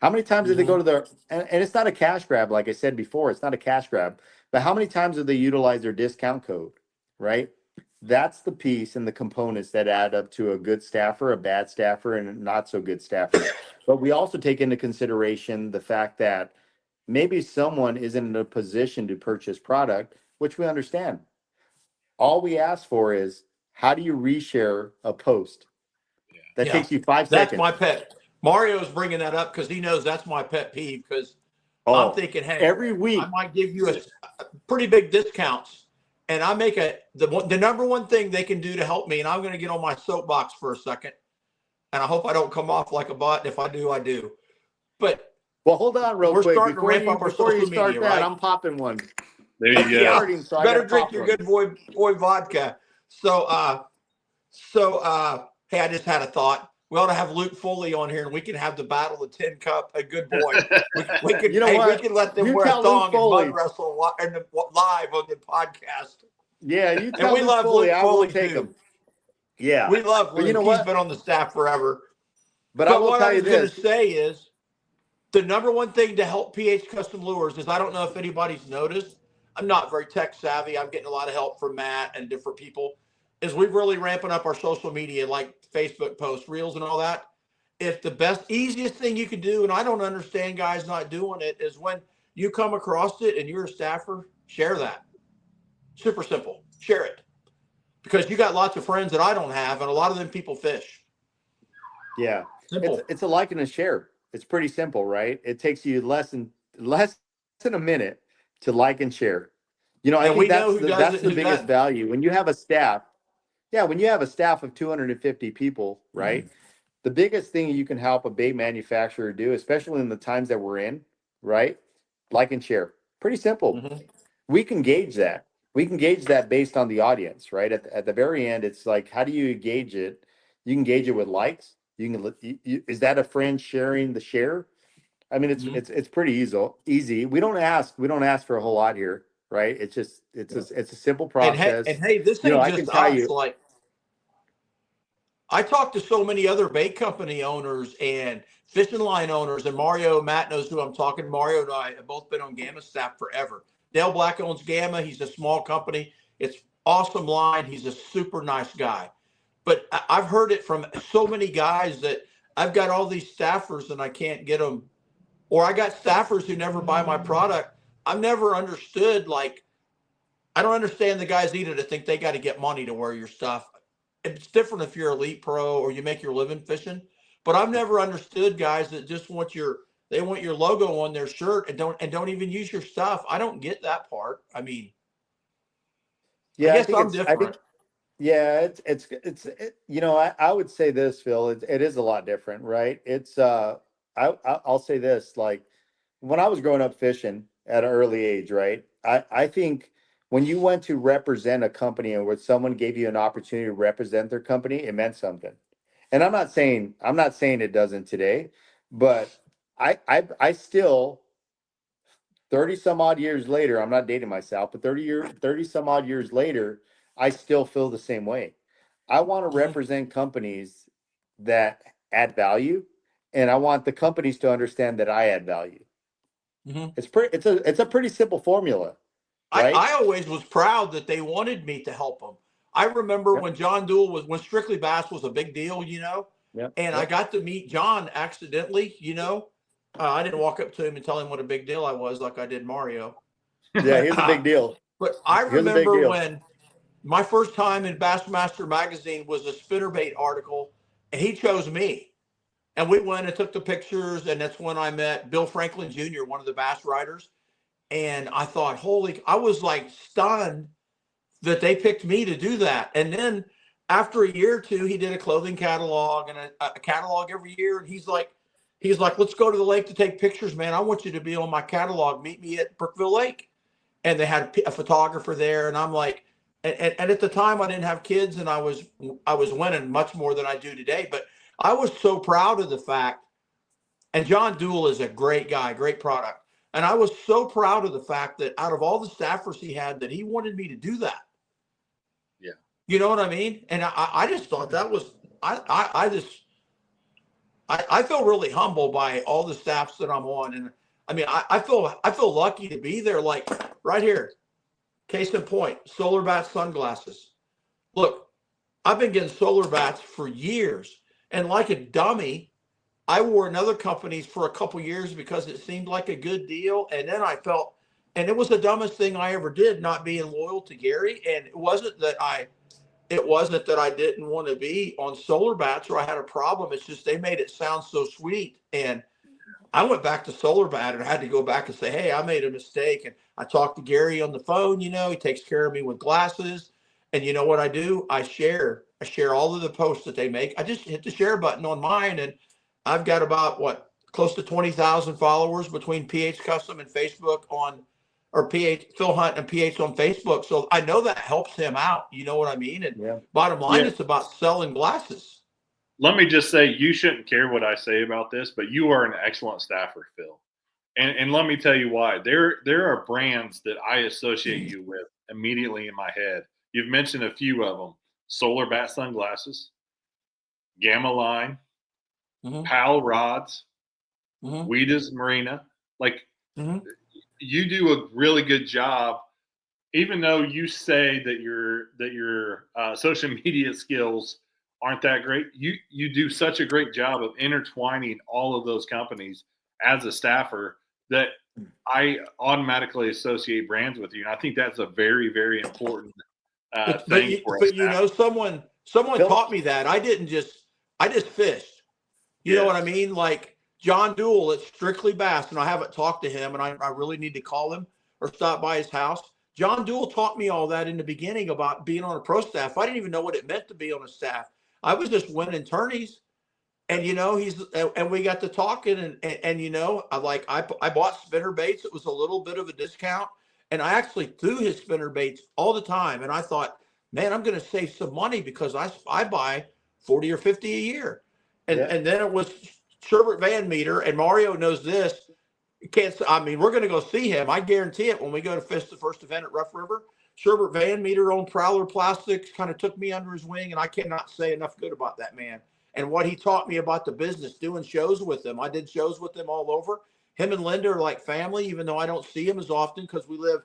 C: How many times did they go to and it's not a cash grab, like I said before, it's not a cash grab, but how many times do they utilize their discount code, right? That's the piece and the components that add up to a good staffer, a bad staffer, and a not so good staffer. But we also take into consideration the fact that maybe someone isn't in a position to purchase product, which we understand. All we ask for is, how do you reshare a post? That takes you 5 seconds.
B: That's my pet. Mario's bringing that up because he knows that's my pet peeve because I'm thinking, hey,
C: every week
B: I might give you a pretty big discounts, and I make the number one thing they can do to help me, and I'm going to get on my soapbox for a second, and I hope I don't come off like a bot. If I do, I do. But
C: Well, hold on real
B: We're
C: quick.
B: starting to ramp up our
C: Before you
B: social
C: start
B: media,
C: that,
B: right?
C: I'm popping one.
A: There you go.
B: Yeah.
C: Starting, so I
B: Better
C: gotta
B: drink
C: pop
B: your
C: one.
B: good boy vodka. So, hey, I just had a thought. We ought to have Luke Foley on here, and we can have the Battle of Tin Cup. A good boy. We could.
C: You know
B: Hey, we
C: what?
B: can let them
C: You
B: wear a
C: tell Luke
B: thong and
C: Foley.
B: mud wrestle live on the podcast.
C: Yeah, you
B: And
C: tell
B: we
C: Luke
B: love
C: Foley.
B: Luke
C: I will
B: Foley
C: take
B: too.
C: him. Yeah,
B: We love
C: but
B: Luke.
C: you know
B: He's
C: what?
B: been on the staff forever.
C: But I will
B: what
C: tell
B: I
C: you
B: was going to
C: this.
B: say is the number one thing to help PH Custom Lures is I don't know if anybody's noticed. I'm not very tech savvy. I'm getting a lot of help from Matt and different people. Is we've really ramping up our social media, like Facebook posts, reels, and all that. If the easiest thing you can do, and I don't understand guys not doing it, is when you come across it and you're a staffer, share that. Super simple. Share it. Because you got lots of friends that I don't have, and a lot of them people fish.
C: Yeah,
B: Simple.
C: it's a like and a share. It's pretty simple, right? It takes you less than a minute to like and share. You know, I
B: And we
C: think
B: know who does
C: that's
B: it
C: the
B: and who
C: biggest
B: doesn't.
C: value when you have a staff. Yeah, when you have a staff of 250 people, right? The biggest thing you can help a bait manufacturer do, especially in the times that we're in, right? Like and share. Pretty simple. We can gauge that. We can gauge that based on the audience, right? At the very end, it's like, how do you gauge it? You can gauge it with likes. Is that a friend sharing the share? I mean, it's pretty easy. We don't ask for a whole lot here, right? It's just it's a simple process.
B: And hey, this
C: You know,
B: ain't
C: I can
B: just
C: tell
B: us.
C: you,
B: Like I talk to so many other bait company owners and fishing line owners, and Matt knows who I'm talking. Mario and I have both been on Gamma staff forever. Dale Black owns Gamma. He's a small company. It's awesome line. He's a super nice guy. But I've heard it from so many guys that I've got all these staffers and I can't get them. Or I got staffers who never buy my product. I've never understood, like, I don't understand the guys either that think they got to get money to wear your stuff. It's different if you're elite pro or you make your living fishing. But I've never understood guys that just want they want your logo on their shirt and don't even use your stuff. I don't get that part. I mean,
C: yeah,
B: I guess I'm different.
C: yeah, you know, I would say this, Phil, it is a lot different, right? I'll say this, like when I was growing up fishing at an early age, right? I think when you went to represent a company and where someone gave you an opportunity to represent their company, it meant something. And I'm not saying it doesn't today, but I still 30 some odd years later, I'm not dating myself, but 30 some odd years later, I still feel the same way. I want to represent companies that add value, and I want the companies to understand that I add value. It's a pretty simple formula, right?
B: I always was proud that they wanted me to help them. I remember when John Dool when Strictly Bass was a big deal, and I got to meet John accidentally, I didn't walk up to him and tell him what a big deal I was like I did Mario.
C: Yeah, he's a big deal.
B: But I remember when my first time in Bassmaster magazine was a spinnerbait article, and he chose me. And we went and took the pictures, and that's when I met Bill Franklin Jr., one of the bass riders. And I thought, I was like stunned that they picked me to do that. And then after a year or two, he did a clothing catalog and a catalog every year. And he's like, let's go to the lake to take pictures, man. I want you to be on my catalog. Meet me at Brookville Lake. And they had a photographer there. And I'm like, and at the time I didn't have kids, and I was winning much more than I do today. But I was so proud of the fact. And John Dool is a great guy, great product. And I was so proud of the fact that out of all the staffers he had, that he wanted me to do that.
A: Yeah.
B: You know what I mean? And I just thought that was, I feel really humbled by all the staffs that I'm on. And I mean, I feel lucky to be there. Like right here, case in point, Solar Bat sunglasses. Look, I've been getting Solar Bats for years. And like a dummy, I wore another company's for a couple years because it seemed like a good deal. And then I felt, and it was the dumbest thing I ever did, not being loyal to Gary. And it wasn't that I didn't want to be on Solar Bats or I had a problem. It's just they made it sound so sweet. And I went back to Solar Bat and I had to go back and say, hey, I made a mistake. And I talked to Gary on the phone. He takes care of me with glasses. And you know what I do? I share all of the posts that they make. I just hit the share button on mine, and I've got about close to 20,000 followers between PH Custom and Facebook or PH Phil Hunt and PH on Facebook. So I know that helps him out. You know what I mean? And
C: Yeah.
B: bottom line,
A: Yeah.
B: it's about selling glasses.
A: Let me just say, you shouldn't care what I say about this, but you are an excellent staffer, Phil. And let me tell you why. There are brands that I associate you with immediately in my head. You've mentioned a few of them: Solar Bat Sunglasses, Gamma Line, Pal Rods, Weedas Marina. Like, you do a really good job, even though you say that your social media skills aren't that great. You do such a great job of intertwining all of those companies as a staffer that I automatically associate brands with you. And I think that's a very, very important thing for us.
B: But you know, someone taught me that. I just fished. You know what I mean? Like John Dool at Strictly Bass, and I haven't talked to him, and I really need to call him or stop by his house. John Dool taught me all that in the beginning about being on a pro staff. I didn't even know what it meant to be on a staff. I was just winning tourneys. And you know, and we got to talking, and you know, I bought spinner baits. It was a little bit of a discount, and I actually threw his spinner baits all the time. And I thought, man, I'm going to save some money because I buy 40 or 50 a year. And then it was Sherbert Van Meter, and Mario knows this. We're going to go see him. I guarantee it when we go to fish the first event at Rough River. Sherbert Van Meter owned Prowler Plastics, kind of took me under his wing, and I cannot say enough good about that man. And what he taught me about the business, doing shows with him. I did shows with him all over. Him and Linda are like family, even though I don't see him as often because we live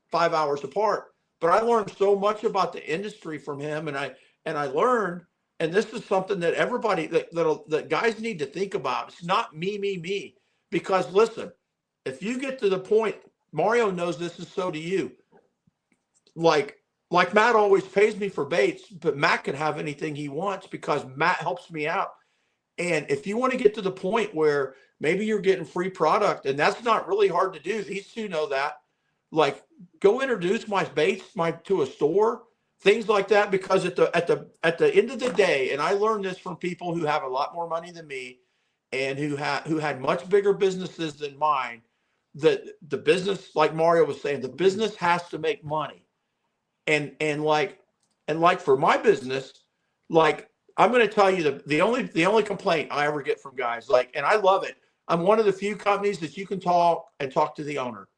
B: 5 hours apart. But I learned so much about the industry from him, and I learned, and this is something that everybody that guys need to think about. It's not me, because listen, if you get to the point, Mario knows this, and so do you. Like Matt always pays me for baits, but Matt can have anything he wants because Matt helps me out. And if you want to get to the point where maybe you're getting free product, and that's not really hard to do, these two know that. Like, go introduce my baits to a store, things like that. Because at the end of the day, and I learned this from people who have a lot more money than me, and who had much bigger businesses than mine. That the business, like Mario was saying, the business has to make money. And like for my business, like, I'm going to tell you the only complaint I ever get from guys, like, and I love it. I'm one of the few companies that you can talk to the owner.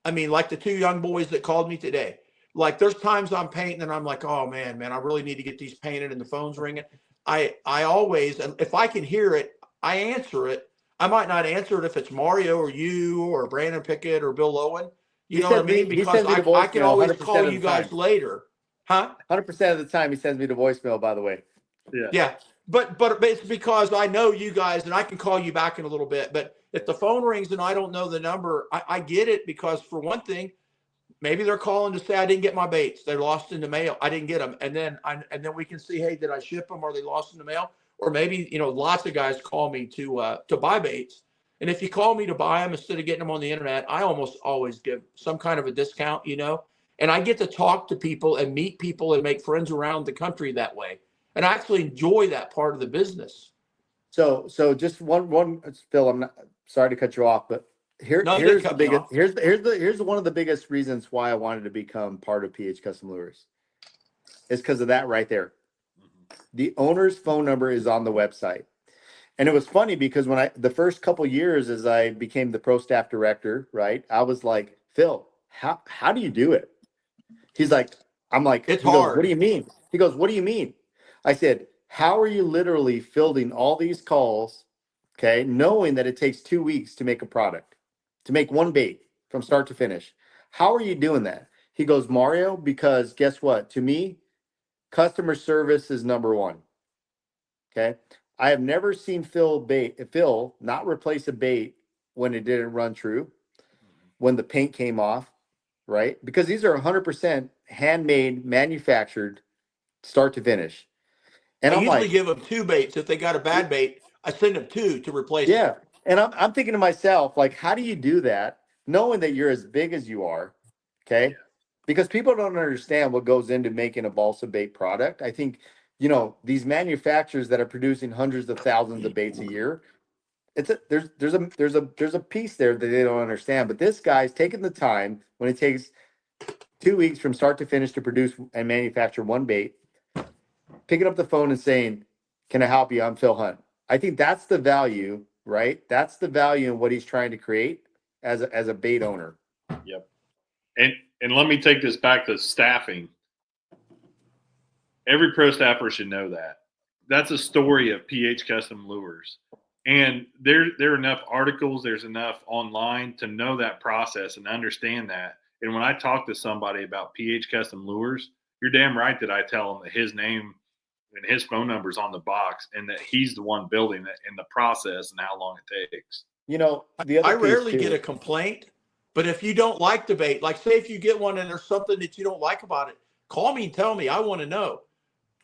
B: I mean, like the two young boys that called me today. Like, there's times I'm painting and I'm like, oh man, I really need to get these painted, and the phone's ringing. I always, and if I can hear it, I answer it. I might not answer it if it's Mario or you or Brandon Pickett or Bill Owen. You know what I mean? Because I can always call you guys later. Huh?
C: 100% of the time he sends me to voicemail, by the way.
B: Yeah. But it's because I know you guys, and I can call you back in a little bit. But if the phone rings and I don't know the number, I get it, because for one thing, maybe they're calling to say I didn't get my baits. They're lost in the mail. I didn't get them. And then we can see, hey, did I ship them? Are they lost in the mail? Or maybe, you know, lots of guys call me to buy baits. And if you call me to buy them instead of getting them on the internet, I almost always give some kind of a discount, you know, and I get to talk to people and meet people and make friends around the country that way. And I actually enjoy that part of the business.
C: So just one, Phil, I'm not sorry to cut you off, but here's the biggest, here's one of the biggest reasons why I wanted to become part of PH Custom Lures. It's because of that right there. The owner's phone number is on the website. And it was funny because when the first couple years as I became the pro staff director, right, I was like, Phil, how do you do it? He's like, I'm like,
B: it's hard.
C: What do you mean? He goes, what do you mean? I said, how are you literally fielding all these calls, okay, knowing that it takes 2 weeks to make a product, to make one bait from start to finish? How are you doing that? He goes, Mario, because guess what? To me, customer service is number one. Okay. I have never seen Phil not replace a bait when it didn't run true, when the paint came off, right? Because these are 100% handmade, manufactured, start to finish. And
B: I usually give them 2 baits. If they got a bad bait, I send them 2 to replace it.
C: Yeah. And I'm thinking to myself, like, how do you do that knowing that you're as big as you are? Okay. Because people don't understand what goes into making a balsa bait product. I think, you know, these manufacturers that are producing hundreds of thousands of baits a year, there's a piece there that they don't understand. But this guy's taking the time when it takes 2 weeks from start to finish to produce and manufacture one bait, picking up the phone and saying, "Can I help you? I'm Phil Hunt." I think that's the value, right? That's the value in what he's trying to create as a bait owner.
A: Yep. And let me take this back to staffing. Every pro staffer should know that. That's a story of PH Custom Lures. And there are enough articles, there's enough online to know that process and understand that. And when I talk to somebody about PH Custom Lures, you're damn right that I tell them that his name and his phone number's on the box and that he's the one building it and the process and how long it takes.
C: You know, the other
B: I
C: piece
B: rarely
C: too-
B: get a complaint, but if you don't like the bait, like say if you get one and there's something that you don't like about it, call me and tell me. I want to know.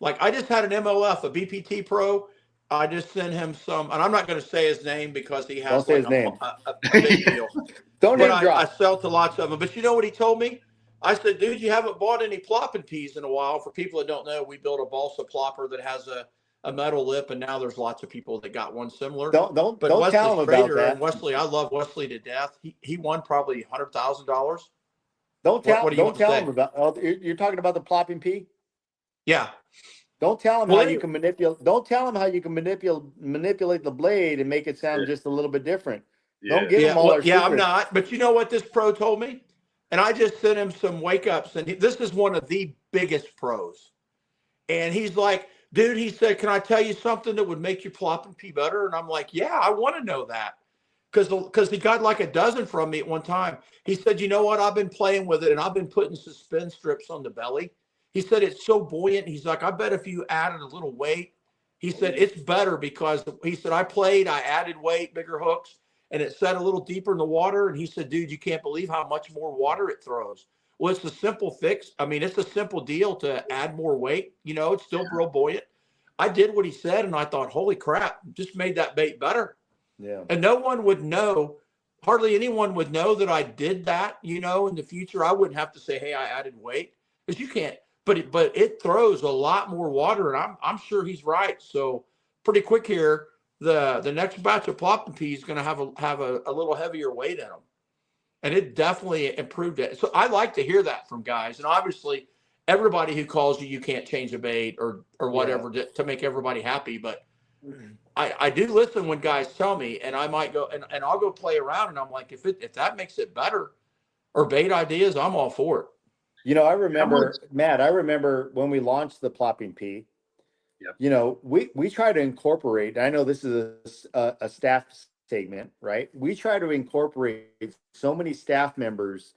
B: Like I just had an MOF, a BPT Pro. I just sent him some, and I'm not going to say his name because he has
C: Don't say his name.
B: a big deal.
C: Don't
B: But
C: name
B: I
C: drop.
B: sell to lots of them. But you know what he told me? I said, dude, you haven't bought any plopping peas in a while. For people that don't know, we built a balsa plopper that has a metal lip, and now there's lots of people that got one similar.
C: Don't
B: But
C: tell
B: Wesley
C: him about
B: Strader
C: that.
B: and Wesley, I love Wesley to death. He won probably $100,000.
C: Don't tell
B: what do you want to
C: tell
B: say?
C: him about. Oh, you're talking about the plopping pea.
B: Yeah.
C: Don't tell him
B: Well,
C: how
B: anyway-
C: you can manipulate. Don't tell him how you can manipulate the blade and make it sound just a little bit different. Don't give him all our
B: I'm
C: secrets.
B: not. But you know what this pro told me? And I just sent him some wake ups. And this is one of the biggest pros. And he's like, dude, he said, can I tell you something that would make your plopping pea better? And I'm like, yeah, I want to know that. Because he got like a dozen from me at one time. He said, you know what? I've been playing with it and I've been putting suspend strips on the belly. He said, it's so buoyant. He's like, I bet if you added a little weight, he said, it's better because he said, I added weight, bigger hooks, and it set a little deeper in the water. And he said, dude, you can't believe how much more water it throws. Well, it's a simple fix. I mean, it's a simple deal to add more weight. You know, it's still real buoyant. I did what he said, and I thought, holy crap, just made that bait better.
C: Yeah.
B: And no one would know, hardly anyone would know that I did that, you know, in the future. I wouldn't have to say, hey, I added weight, because you can't, but it throws a lot more water, and I'm sure he's right. So pretty quick here, the next batch of plopping peas is going to have a little heavier weight in them. And it definitely improved it. So I like to hear that from guys. And obviously everybody who calls you can't change a bait or whatever to make everybody happy. But I do listen when guys tell me, and I might go and I'll go play around, and I'm like, if that makes it better or bait ideas, I'm all for it.
C: You know, I remember, Matt, I remember when we launched the plopping pea, you know, we try to incorporate, I know this is a staff segment, right? We try to incorporate so many staff members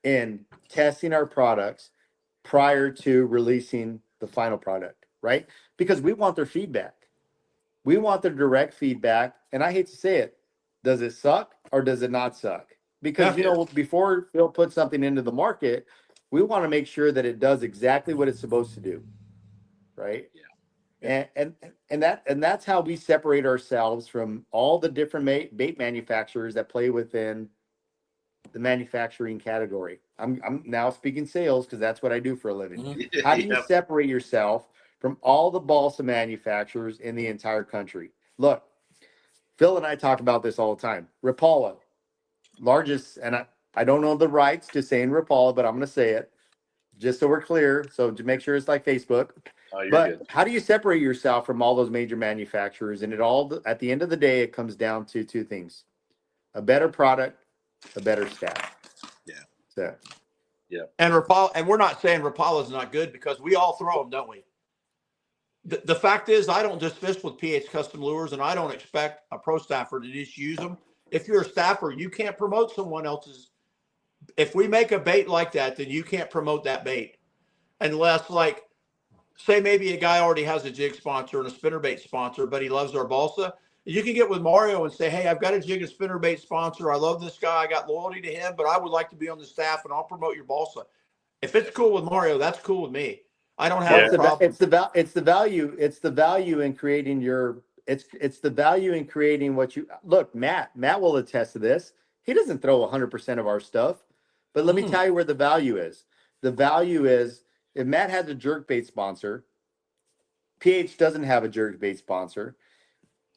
C: in testing our products prior to releasing the final product, right? Because we want their feedback. We want their direct feedback. And I hate to say it, does it suck or does it not suck? Because, you know, before Phil puts something into the market, we want to make sure that it does exactly what it's supposed to do, right? And that's how we separate ourselves from all the different bait manufacturers that play within the manufacturing category. I'm now speaking sales because that's what I do for a living.
B: Mm-hmm.
C: How do you separate yourself from all the balsa manufacturers in the entire country? Look, Phil and I talk about this all the time. Rapala, largest, and I don't know the rights to saying Rapala, but I'm going to say it just so we're clear. So to make sure it's like Facebook. But
A: Good.
C: how do you separate yourself from all those major manufacturers? And at the end of the day, it comes down to two things: a better product, a better staff.
A: Yeah.
C: So.
B: Yeah. And Rapala, and we're not saying Rapala is not good, because we all throw them, don't we? The fact is, I don't just fish with PH Custom Lures, and I don't expect a pro staffer to just use them. If you're a staffer, you can't promote someone else's. If we make a bait like that, then you can't promote that bait unless, like, say maybe a guy already has a jig sponsor and a spinnerbait sponsor, but he loves our balsa. You can get with Mario and say, hey, I've got a jig and spinnerbait sponsor. I love this guy. I got loyalty to him, but I would like to be on the staff, and I'll promote your balsa. If it's cool with Mario, that's cool with me. I don't have a problem.
C: It's the value. It's the value in creating your. It's the value in creating what you look. Matt will attest to this. He doesn't throw 100% of our stuff, but let me tell you where the value is. The value is, if Matt has a jerkbait sponsor, PH doesn't have a jerkbait sponsor.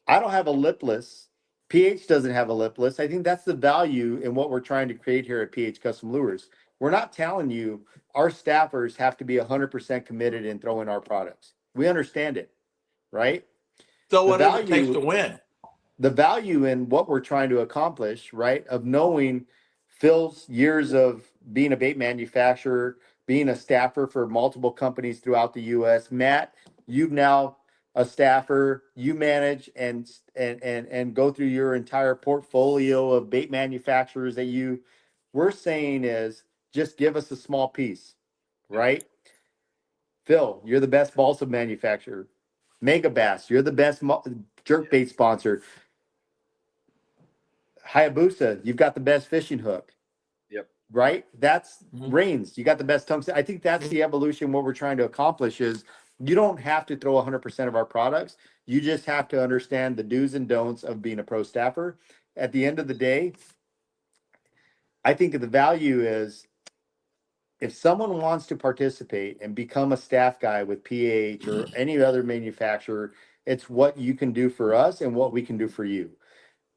C: I don't have a lipless PH doesn't have a lip list. I think that's the value in what we're trying to create here at PH Custom Lures. We're not telling you our staffers have to be 100% committed in throwing our products. We understand it, right?
B: So
C: The
B: whatever it takes
C: value,
B: to win.
C: the value in what we're trying to accomplish, right? Of knowing Phil's years of being a bait manufacturer, being a staffer for multiple companies throughout the US. Matt, you've now a staffer, you manage and go through your entire portfolio of bait manufacturers that we're saying is just give us a small piece, right? Phil, you're the best balsa manufacturer. Mega Bass, you're the best jerk bait sponsor. Hayabusa, you've got the best fishing hook.
A: Yep.
C: Right? That's Reigns. You got the best tungsten. I think that's the evolution. What we're trying to accomplish is you don't have to throw 100% of our products. You just have to understand the do's and don'ts of being a pro staffer. At the end of the day, I think the value is if someone wants to participate and become a staff guy with PH or any other manufacturer, it's what you can do for us and what we can do for you.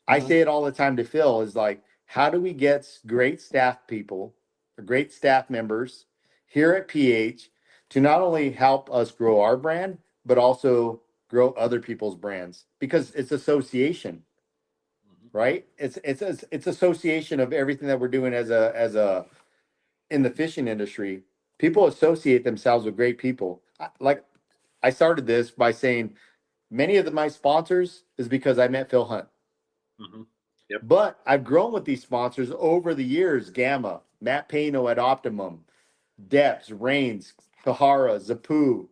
C: I say it all the time to Phil is like, how do we get great staff people, or great staff members here at PH to not only help us grow our brand, but also grow other people's brands? Because it's association, right? It's association of everything that we're doing as a in the fishing industry. People associate themselves with great people. Like I started this by saying many of my sponsors is because I met Phil Hunt.
A: Yep.
C: But I've grown with these sponsors over the years. Gamma, Matt Pano at Optimum, Depps, Reigns, Kahara, Zapu,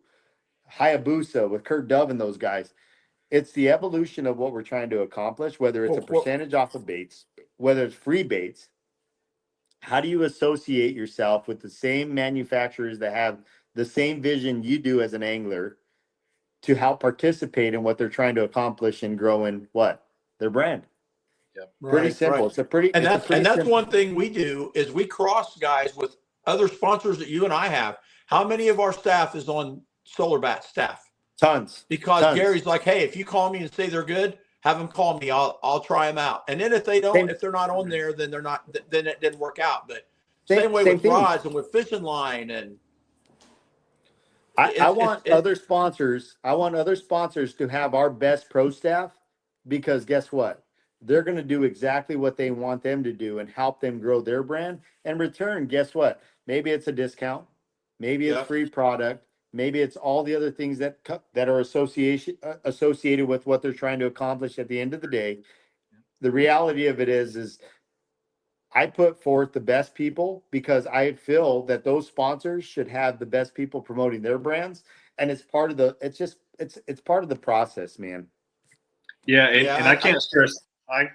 C: Hayabusa with Kurt Dove and those guys. It's the evolution of what we're trying to accomplish, whether it's a percentage off of baits, whether it's free baits. How do you associate yourself with the same manufacturers that have the same vision you do as an angler to help participate in what they're trying to accomplish and growing what? Their brand.
A: Yep.
C: Pretty simple. It's a pretty
B: and that's
C: simple.
B: one thing we do is we cross guys with other sponsors that you and I have. How many of our staff is on Solar Bat staff?
C: Tons.
B: Because Gary's like, hey, if you call me and say they're good, have them call me. I'll try them out. And then if they don't, if they're not on there, then they're not. Then it didn't work out. But same way with rods and with fishing line and.
C: I want other sponsors. I want other sponsors to have our best pro staff because guess what? They're going to do exactly what they want them to do and help them grow their brand. In return, guess what? Maybe it's a discount. Maybe it's free product. Maybe it's all the other things that are associated with what they're trying to accomplish at the end of the day. The reality of it is I put forth the best people because I feel that those sponsors should have the best people promoting their brands. And it's part of it's part of the process, man.
A: Yeah. And I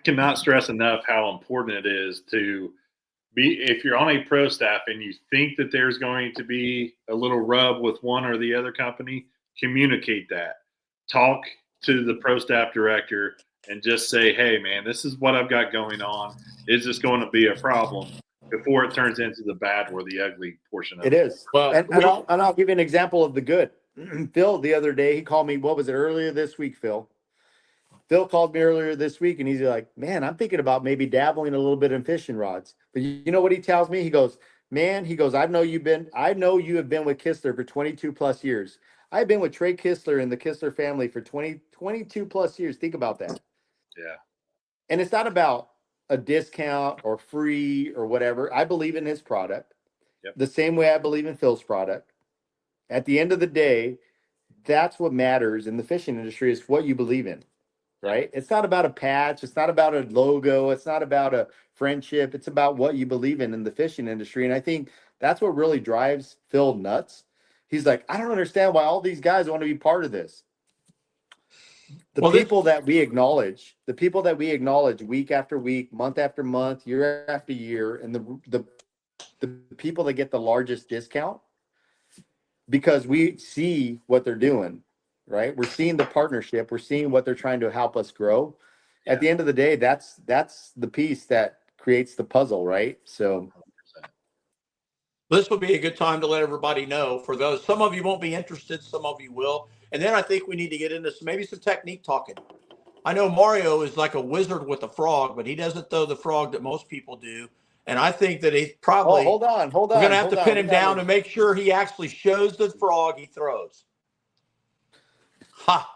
A: cannot stress enough how important it is to be, if you're on a pro staff and you think that there's going to be a little rub with one or the other company, communicate that. Talk to the pro staff director and just say, hey, man, this is what I've got going on. Is this going to be a problem before it turns into the bad or the ugly portion of it?
C: It is. Well, and I'll give you an example of the good. Phil, the other day, he called me, what was it, earlier this week, Phil? Phil called me earlier this week and he's like, man, I'm thinking about maybe dabbling a little bit in fishing rods. But you know what he tells me? He goes, man, I know you have been with Kistler for 22 plus years. I've been with Trey Kistler and the Kistler family for 22 plus years. Think about that.
A: Yeah.
C: And it's not about a discount or free or whatever. I believe in his product.
A: Yep.
C: The same way I believe in Phil's product. At the end of the day, that's what matters in the fishing industry is what you believe in. Right? It's not about a patch. It's not about a logo. It's not about a friendship. It's about what you believe in the fishing industry. And I think that's what really drives Phil nuts. He's like, I don't understand why all these guys want to be part of this. The people that we acknowledge week after week, month after month, year after year, and the people that get the largest discount because we see what they're doing. Right. We're seeing the partnership. We're seeing what they're trying to help us grow. Yeah. At the end of the day, that's the piece that creates the puzzle. Right. So
B: this would be a good time to let everybody know for those. Some of you won't be interested. Some of you will. And then I think we need to get into maybe some technique talking. I know Mario is like a wizard with a frog, but he doesn't throw the frog that most people do. And I think that he's
C: Oh,
B: probably,
C: hold
B: we're going to
C: on,
B: have
C: hold
B: to
C: on.
B: pin him down and make sure he actually shows the frog he throws. Ha.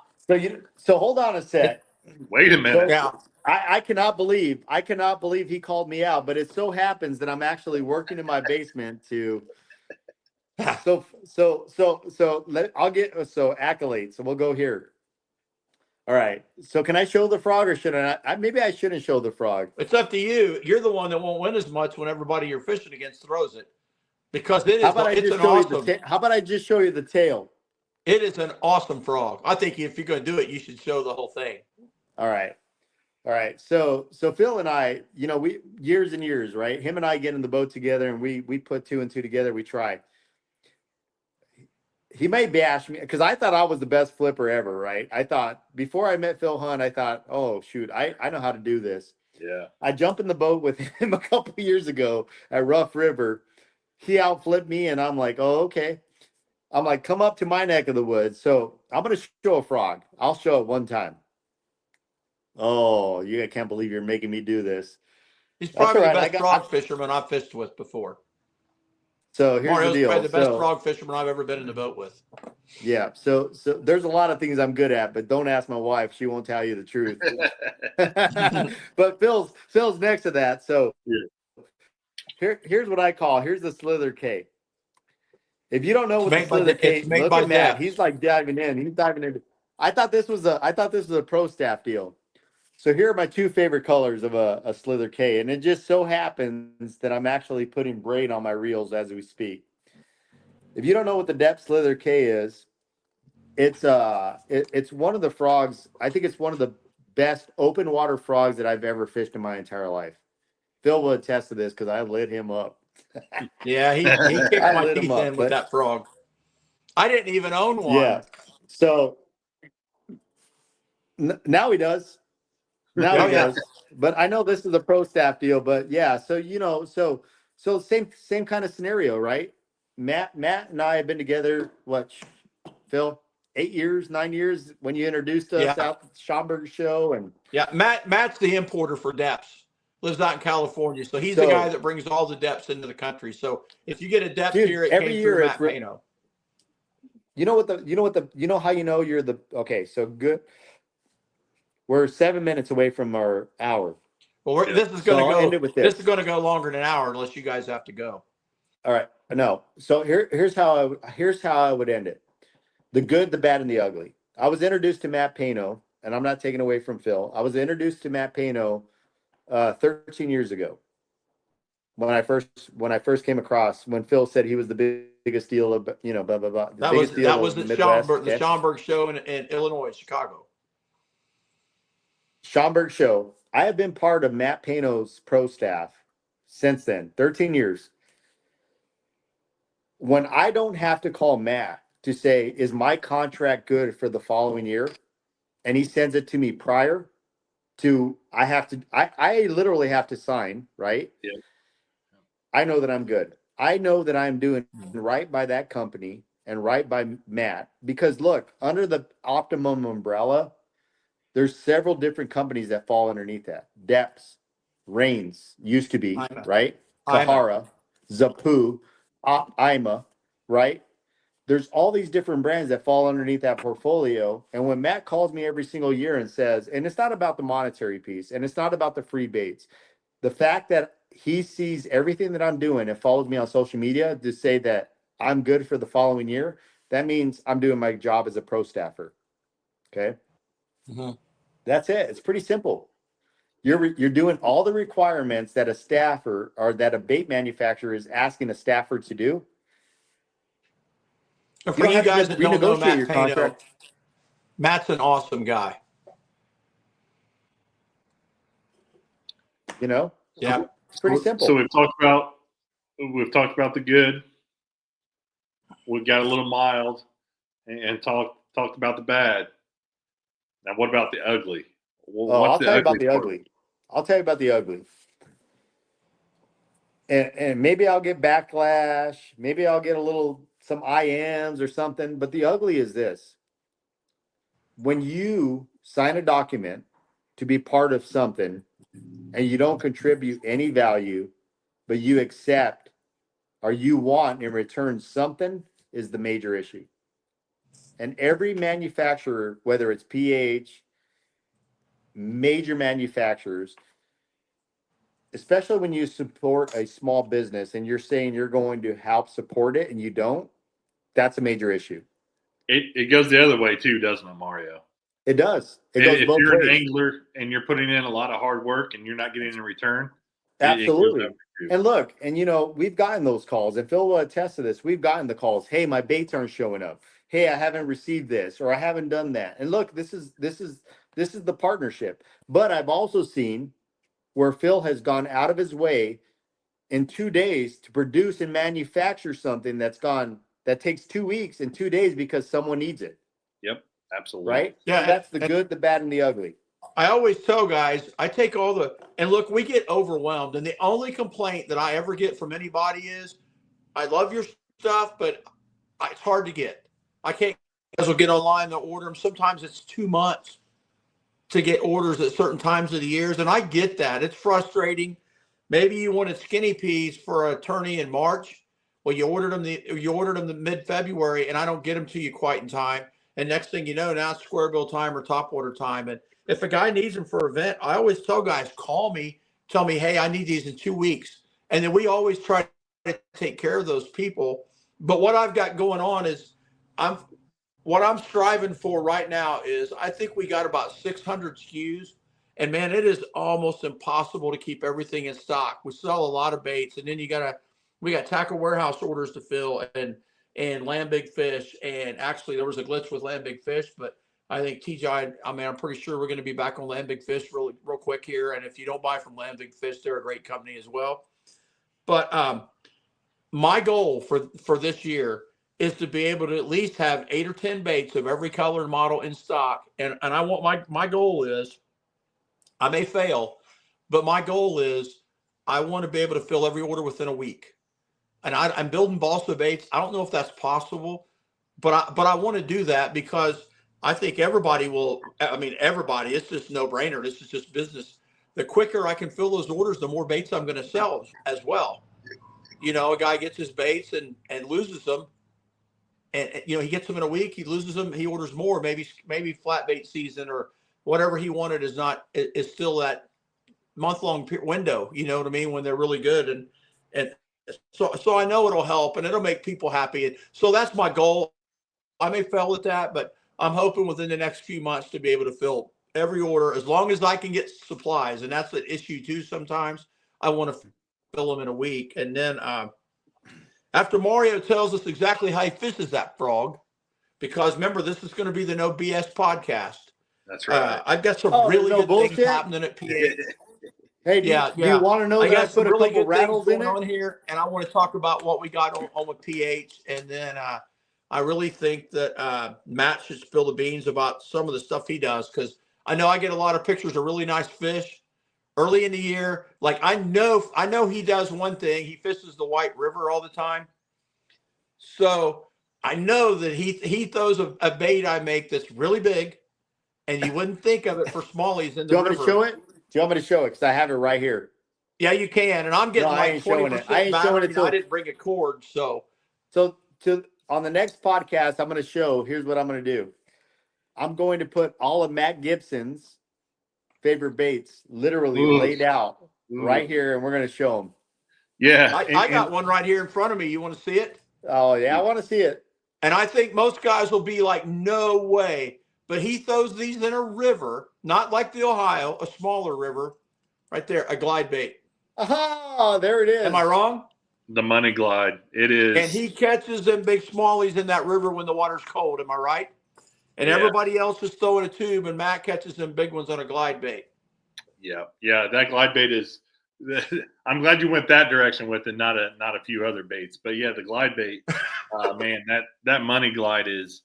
C: So hold on a sec.
A: Wait a minute.
B: Yeah.
C: I cannot believe he called me out, but it so happens that I'm actually working in my basement to I'll get accolades. So we'll go here. All right. So can I show the frog or should I maybe I shouldn't show the frog.
B: It's up to you. You're the one that won't win as much when everybody you're fishing against throws it, because it is.
C: How about I
B: It's
C: just
B: an
C: show
B: awesome.
C: you how about I just show you the tail?
B: It is an awesome frog. I think if you're going to do it, you should show the whole thing.
C: All right. All right. So Phil and I, we years and years, right? Him and I get in the boat together and we put two and two together. We try. He may bash me because I thought I was the best flipper ever, right? I thought before I met Phil Hunt, I thought, oh shoot, I know how to do this.
A: Yeah.
C: I jumped in the boat with him a couple of years ago at Rough River. He outflipped me and I'm like, oh, okay. I'm like, come up to my neck of the woods. So I'm going to show a frog. I'll show it one time. Oh, I can't believe you're making me do this.
B: He's probably
C: right.
B: the best frog fisherman I've fished with before.
C: So here's
B: Mario's
C: the deal.
B: probably the best frog fisherman I've ever been in the boat with.
C: Yeah. So there's a lot of things I'm good at, but don't ask my wife. She won't tell you the truth. But Phil's next to that. So here's what I call, here's the Slither K. If you don't know what the Slither K, look at Matt. He's like diving in. He's diving in. I thought this was a pro staff deal. So here are my two favorite colors of a Slither K, and it just so happens that I'm actually putting braid on my reels as we speak. If you don't know what the Depth Slither K is, it's one of the frogs. I think it's one of the best open water frogs that I've ever fished in my entire life. Phil will attest to this because I lit him up.
B: Yeah, he kicked my teeth in with that frog. I didn't even own one.
C: Yeah. So now he does. Now he does. But I know this is a pro staff deal, but yeah, so so same kind of scenario, right? Matt and I have been together, Phil, 8 years, 9 years when you introduced us out at the Schomburg show. And
B: Matt's the importer for depths. Lives out in California. So he's the guy that brings all the depths into the country. So if you get a depth here, it every came year through Matt Pano.
C: You know how you're okay, so good. We're 7 minutes away from our hour.
B: Well, this is going to go. This is going to go longer than an hour unless you guys have to go.
C: All right, no. So here's how I would end it: the good, the bad, and the ugly. I was introduced to Matt Pano, and I'm not taking away from Phil. I was introduced to Matt Pano 13 years ago when I first came across, when Phil said he was the biggest deal of blah blah blah.
B: That was the Schomburg show in Illinois, Chicago.
C: Schomburg show. I have been part of Matt Pano's pro staff since then, 13 years. When I don't have to call Matt to say, is my contract good for the following year? And he sends it to me prior to, I literally have to sign, right?
A: Yeah.
C: I know that I'm good. I know that I'm doing right by that company and right by Matt, because look, under the Optimum umbrella, there's several different companies that fall underneath that. Depths, Rains used to be, right? Kahara, Zapu, Ima, right? There's all these different brands that fall underneath that portfolio. And when Matt calls me every single year and says, and it's not about the monetary piece and it's not about the free baits, the fact that he sees everything that I'm doing and follows me on social media to say that I'm good for the following year, that means I'm doing my job as a pro staffer. Okay.
B: Mm-hmm.
C: That's it. It's pretty simple. You're doing all the requirements that a staffer or that a bait manufacturer is asking a staffer to do.
B: And for you guys that don't know Matt Pano, Matt's an awesome guy.
C: Yeah, it's pretty simple.
A: So we've talked about the good. We got a little mild, and talked about the bad. Now, what about the ugly?
C: I'll tell you about the ugly. I'll tell you about the ugly. And maybe I'll get backlash. Maybe I'll get some IMs or something. But the ugly is this. When you sign a document to be part of something and you don't contribute any value, but you accept or you want in return something is the major issue. And every manufacturer, whether it's PH, major manufacturers, especially when you support a small business and you're saying you're going to help support it and you don't, that's a major issue.
A: It goes the other way too, doesn't it, Mario?
C: It does. It goes
A: If
C: both
A: you're
C: ways.
A: an angler and you're putting in a lot of hard work and you're not getting in return,
C: Absolutely.
A: it goes that way too.
C: And look, and you know, we've gotten those calls, and Phil will attest to this. We've gotten the calls. Hey, my baits aren't showing up. Hey, I haven't received this, or I haven't done that. And look, this is the partnership. But I've also seen where Phil has gone out of his way in 2 days to produce and manufacture something that takes 2 weeks and 2 days because someone needs it.
A: Yep, absolutely.
C: Right?
B: Yeah,
C: So that's the good, the bad, and the ugly.
B: I always tell guys, I take and look, we get overwhelmed. And the only complaint that I ever get from anybody is, I love your stuff, but it's hard to get. I can't, guys will get online, they'll order them. Sometimes it's 2 months to get orders at certain times of the years. And I get that. It's frustrating. Maybe you wanted skinny peas for a tourney in March. Well, you ordered them the mid-February, and I don't get them to you quite in time. And next thing you know, now it's square bill time or top order time. And if a guy needs them for an event, I always tell guys, call me, tell me, hey, I need these in 2 weeks. And then we always try to take care of those people. But what I've got going on is what I'm striving for right now is I think we got about 600 SKUs. And man, it is almost impossible to keep everything in stock. We sell a lot of baits, and then we got tackle warehouse orders to fill and Land Big Fish. And actually there was a glitch with Land Big Fish, but I think TJ, I'm pretty sure we're going to be back on Land Big Fish real quick here. And if you don't buy from Land Big Fish, they're a great company as well. But my goal for this year is to be able to at least have 8 or 10 baits of every color and model in stock. And I want my goal is, I may fail, but my goal is I want to be able to fill every order within a week. And I'm building balsa baits. I don't know if that's possible, but I want to do that because I think everybody will. I mean, everybody. It's just no brainer. This is just business. The quicker I can fill those orders, the more baits I'm going to sell as well. You know, a guy gets his baits and loses them, and you know he gets them in a week. He loses them. He orders more. Maybe flat bait season or whatever he wanted is still that month-long window. You know what I mean? When they're really good and so I know it'll help and it'll make people happy. And so that's my goal. I may fail at that, but I'm hoping within the next few months to be able to fill every order as long as I can get supplies. And that's the issue too. Sometimes I want to fill them in a week. And then after Mario tells us exactly how he fishes that frog, because remember, this is going to be the No BS podcast.
A: That's right.
B: I've got some really good things happening at PH.
C: Hey, do you want to know that I put a couple rattles in it?
B: On here, and I want to talk about what we got on with PH, and then I really think that Matt should spill the beans about some of the stuff he does, because I know I get a lot of pictures of really nice fish early in the year. Like I know he does one thing. He fishes the White River all the time, so I know that he throws a bait I make that's really big, and you wouldn't think of it for smallies in the river.
C: Do you want me to show it? Do you want me to show it? Because I have it right here.
B: Yeah, you can. And I'm getting like 20% battery. I didn't bring a cord, so
C: on the next podcast, I'm going to show. Here's what I'm going to do. I'm going to put all of Matt Gibson's favorite baits literally laid out right here, and we're going to show them.
A: Yeah,
B: I got one right here in front of me. You want to see it?
C: Oh yeah, I want to see it.
B: And I think most guys will be like, "No way!" But he throws these in a river, not like the Ohio, a smaller river, right there, a glide bait.
C: Aha, there it is.
B: Am I wrong?
A: The money glide. It is.
B: And he catches them big smallies in that river when the water's cold. Am I right? And everybody else is throwing a tube, and Matt catches them big ones on a glide bait.
A: Yeah. That glide bait is. I'm glad you went that direction with it, not a few other baits. But yeah, the glide bait, man, that money glide is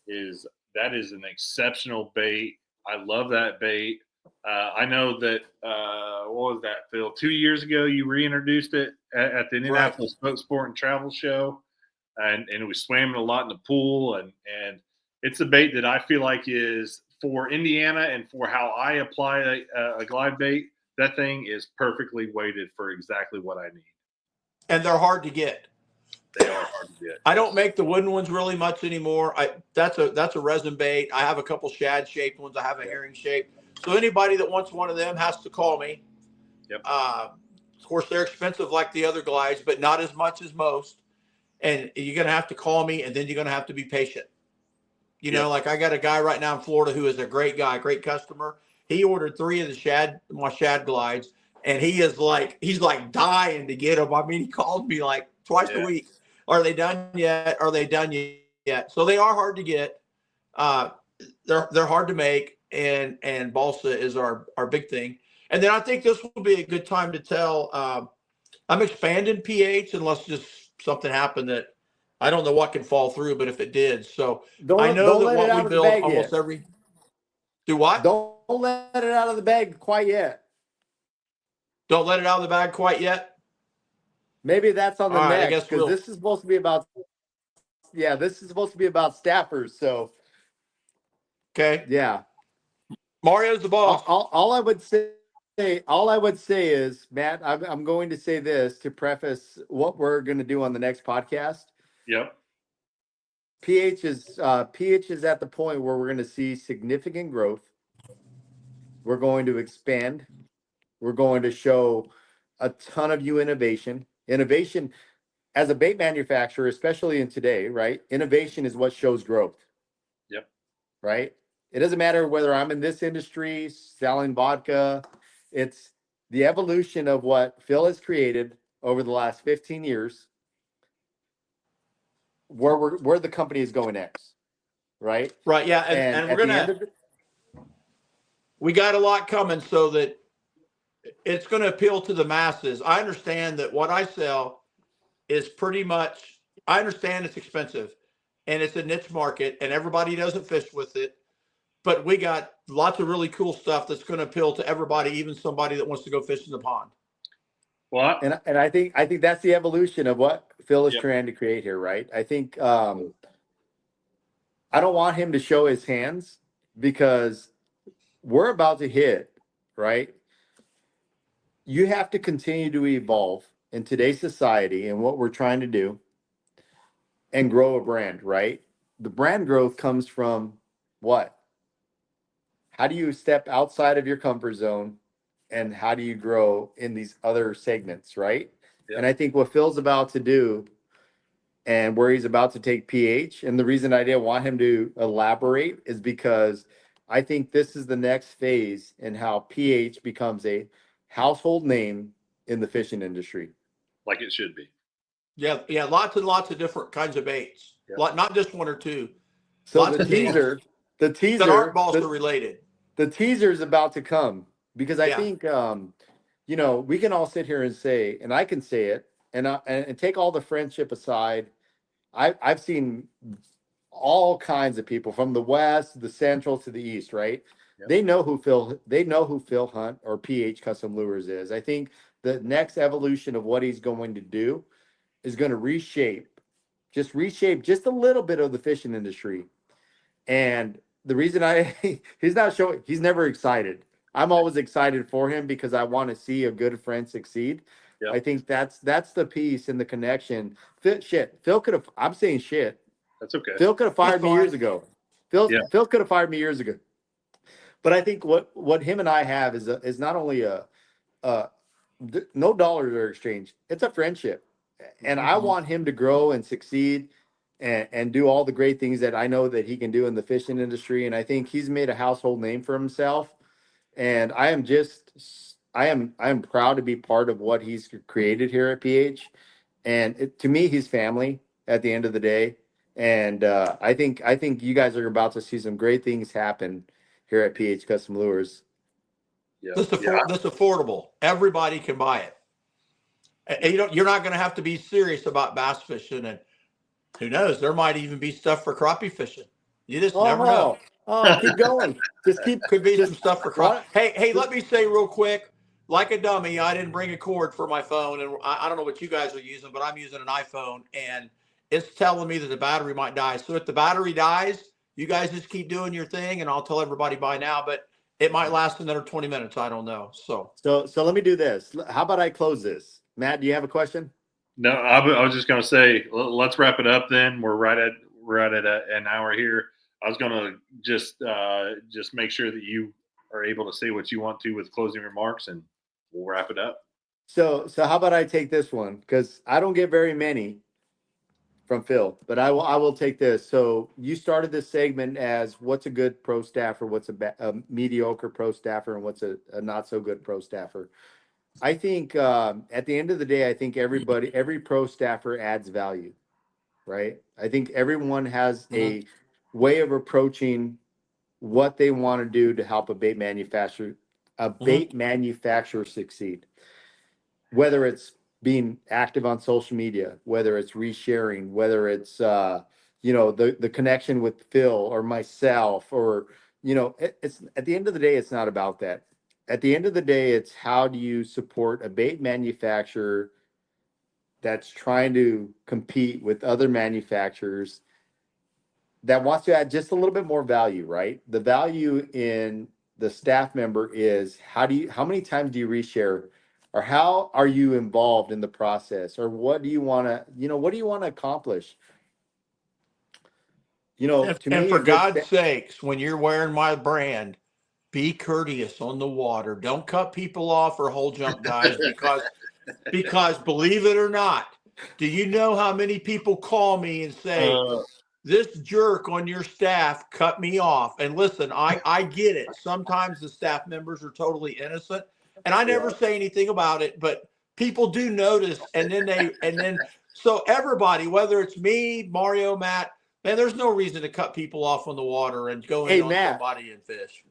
A: an exceptional bait. I love that bait. I know that what was that, Phil? 2 years ago, you reintroduced it at the Indianapolis Boat Sport and Travel Show, and it was swimming a lot in the pool, and it's a bait that I feel like is for Indiana and for how I apply a glide bait, that thing is perfectly weighted for exactly what I need.
B: And they're hard to get.
A: They are hard to get.
B: I don't make the wooden ones really much anymore. That's a resin bait. I have a couple shad shaped ones. I have a herring shape. So anybody that wants one of them has to call me.
A: Yep.
B: Of course, they're expensive like the other glides, but not as much as most. And you're going to have to call me, and then you're going to have to be patient. You know, like I got a guy right now in Florida who is a great guy, great customer. He ordered 3 of my shad glides, and he's like dying to get them. I mean, he called me like twice a week. Are they done yet? Are they done yet? So they are hard to get. They're hard to make, and balsa is our big thing. And then I think this will be a good time to tell. I'm expanding PH unless just something happened that I don't know what can fall through, but if it did, so I know that what we build almost every. Do what?
C: Don't let it out of the bag quite yet.
B: Don't let it out of the bag quite yet.
C: Maybe that's on the
B: All right, I
C: next,
B: guess
C: because this is supposed to be about. Yeah, this is supposed to be about staffers. So
B: okay,
C: yeah,
B: Mario's the boss.
C: all I would say is, Matt, I'm going to say this to preface what we're going to do on the next podcast.
A: Yep.
C: PH is at the point where we're going to see significant growth. We're going to expand. We're going to show a ton of new innovation. Innovation as a bait manufacturer, especially in today, right? Innovation is what shows growth.
A: Yep.
C: Right? It doesn't matter whether I'm in this industry selling vodka. It's the evolution of what Phil has created over the last 15 years, where the company is going next. Right?
B: Right. Yeah. And we're gonna. We got a lot coming so that it's going to appeal to the masses. I understand that what I sell is pretty much. I understand it's expensive, and it's a niche market, and everybody doesn't fish with it. But we got lots of really cool stuff that's going to appeal to everybody, even somebody that wants to go fish in the pond.
A: Well,
C: and I think that's the evolution of what Phil is trying to create here, right? I think I don't want him to show his hands because we're about to hit, right? You have to continue to evolve in today's society and what we're trying to do and grow a brand, right? The brand growth comes from what? How do you step outside of your comfort zone and how do you grow in these other segments, right?
A: Yeah.
C: And I think what Phil's about to do and where he's about to take PH, and the reason I didn't want him to elaborate is because I think this is the next phase in how PH becomes a household name in the fishing industry.
A: Like it should be.
B: Yeah. Lots and lots of different kinds of baits.
A: Yeah.
B: Not just one or two.
C: So
B: Lots
C: the
B: of things
C: teaser
B: that aren't balsa related.
C: The teaser is about to come because I think, we can all sit here and say, and I can say it, and take all the friendship aside. I've seen all kinds of people from the west, the central to the east, right? Yep. They know who Phil Hunt or PH Custom Lures is. I think the next evolution of what he's going to do is going to reshape just a little bit of the fishing industry. And the reason he's never excited. I'm always excited for him because I want to see a good friend succeed. Yep. I think that's the piece and the connection. Phil could have, I'm saying shit.
A: That's okay.
C: Phil could have fired me years ago. Phil could have fired me years ago. But I think what him and I have is not only no dollars are exchanged. It's a friendship. And I want him to grow and succeed and do all the great things that I know that he can do in the fishing industry. And I think he's made a household name for himself. And I am proud to be part of what he's created here at PH. And to me, he's family at the end of the day. And I think you guys are about to see some great things happen here at PH Custom Lures.
B: Yeah. That's affordable. Everybody can buy it. And you're not going to have to be serious about bass fishing, and who knows, there might even be stuff for crappie fishing. You just never know.
C: Oh, keep going.
B: Could be some stuff for crappie. Hey, let me say real quick, like a dummy, I didn't bring a cord for my phone, and I don't know what you guys are using, but I'm using an iPhone, and it's telling me that the battery might die. So if the battery dies, You guys just keep doing your thing, and I'll tell everybody bye now. But it might last another 20 minutes. I don't know. So
C: let me do this. How about I close this? Matt, do you have a question?
A: No, I was just going to say, let's wrap it up. Then we're right at an hour here. I was going to just make sure that you are able to say what you want to with closing remarks, and we'll wrap it up.
C: So how about I take this one, because I don't get very many from Phil, but I will take this. So you started this segment as what's a good pro staffer, what's a mediocre pro staffer, and what's a not so good pro staffer. I think at the end of the day, I think every pro staffer adds value, right? I think everyone has a way of approaching what they want to do to help a bait manufacturer succeed. Whether it's being active on social media, whether it's resharing, whether it's the connection with Phil or myself, or it's at the end of the day, it's not about that. At the end of the day, it's how do you support a bait manufacturer that's trying to compete with other manufacturers that wants to add just a little bit more value, right? The value in the staff member is how many times do you reshare, or how are you involved in the process, or what do you want to accomplish? To
B: and
C: me,
B: for God's sakes, when you're wearing my brand, be courteous on the water. Don't cut people off or hole jump guys because believe it or not, do you know how many people call me and say, this jerk on your staff cut me off? And listen, I get it. Sometimes the staff members are totally innocent, and I never say anything about it, but people do notice. So everybody, whether it's me, Mario, Matt, man, there's no reason to cut people off on the water and go in on somebody and fish.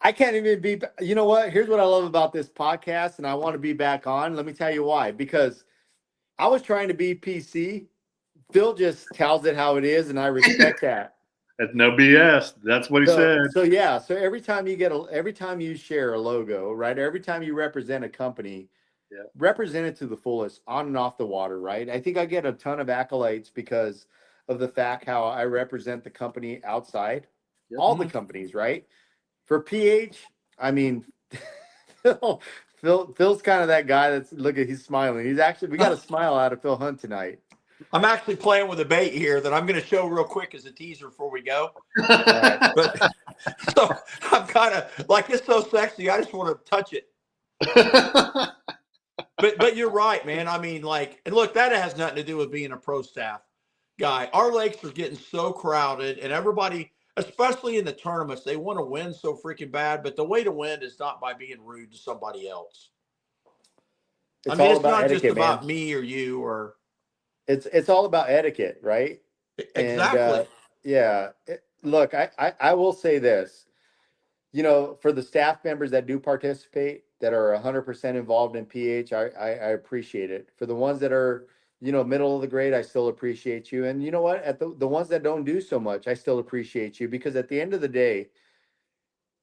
C: I can't even be, you know what? Here's what I love about this podcast, and I want to be back on. Let me tell you why. Because I was trying to be PC. Phil just tells it how it is, and I respect that.
A: That's no BS. That's what he said.
C: So yeah. So every time you share a logo, right? Every time you represent a company, represent it to the fullest, on and off the water, right? I think I get a ton of accolades because of the fact how I represent the company outside, all the companies, right? For PH, I mean, Phil's kind of that guy he's smiling. We got a smile out of Phil Hunt tonight.
B: I'm actually playing with a bait here that I'm going to show real quick as a teaser before we go. But so I'm kind of like, it's so sexy, I just want to touch it. But you're right, man. I mean, and look, that has nothing to do with being a pro staff guy. Our lakes are getting so crowded, and everybody, especially in the tournaments, they want to win so freaking bad. But the way to win is not by being rude to somebody else. It's not etiquette, just about me or you, or
C: it's all about etiquette, right?
B: Exactly.
C: And look, I will say this, for the staff members that do participate, that are 100% involved in PH, I appreciate it. For the ones that are, middle of the grade, I still appreciate you. And you know what? At the ones that don't do so much, I still appreciate you, because at the end of the day,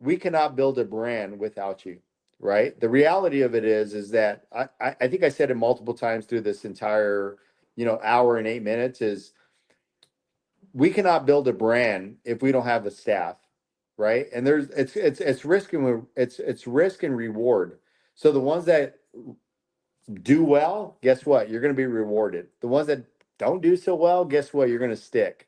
C: we cannot build a brand without you, right? The reality of it is that I think I said it multiple times through this entire, hour and 8 minutes, is we cannot build a brand if we don't have the staff, right? And it's risk and reward. So the ones that do well, guess what? You're going to be rewarded. The ones that don't do so well, guess what? You're going to stick.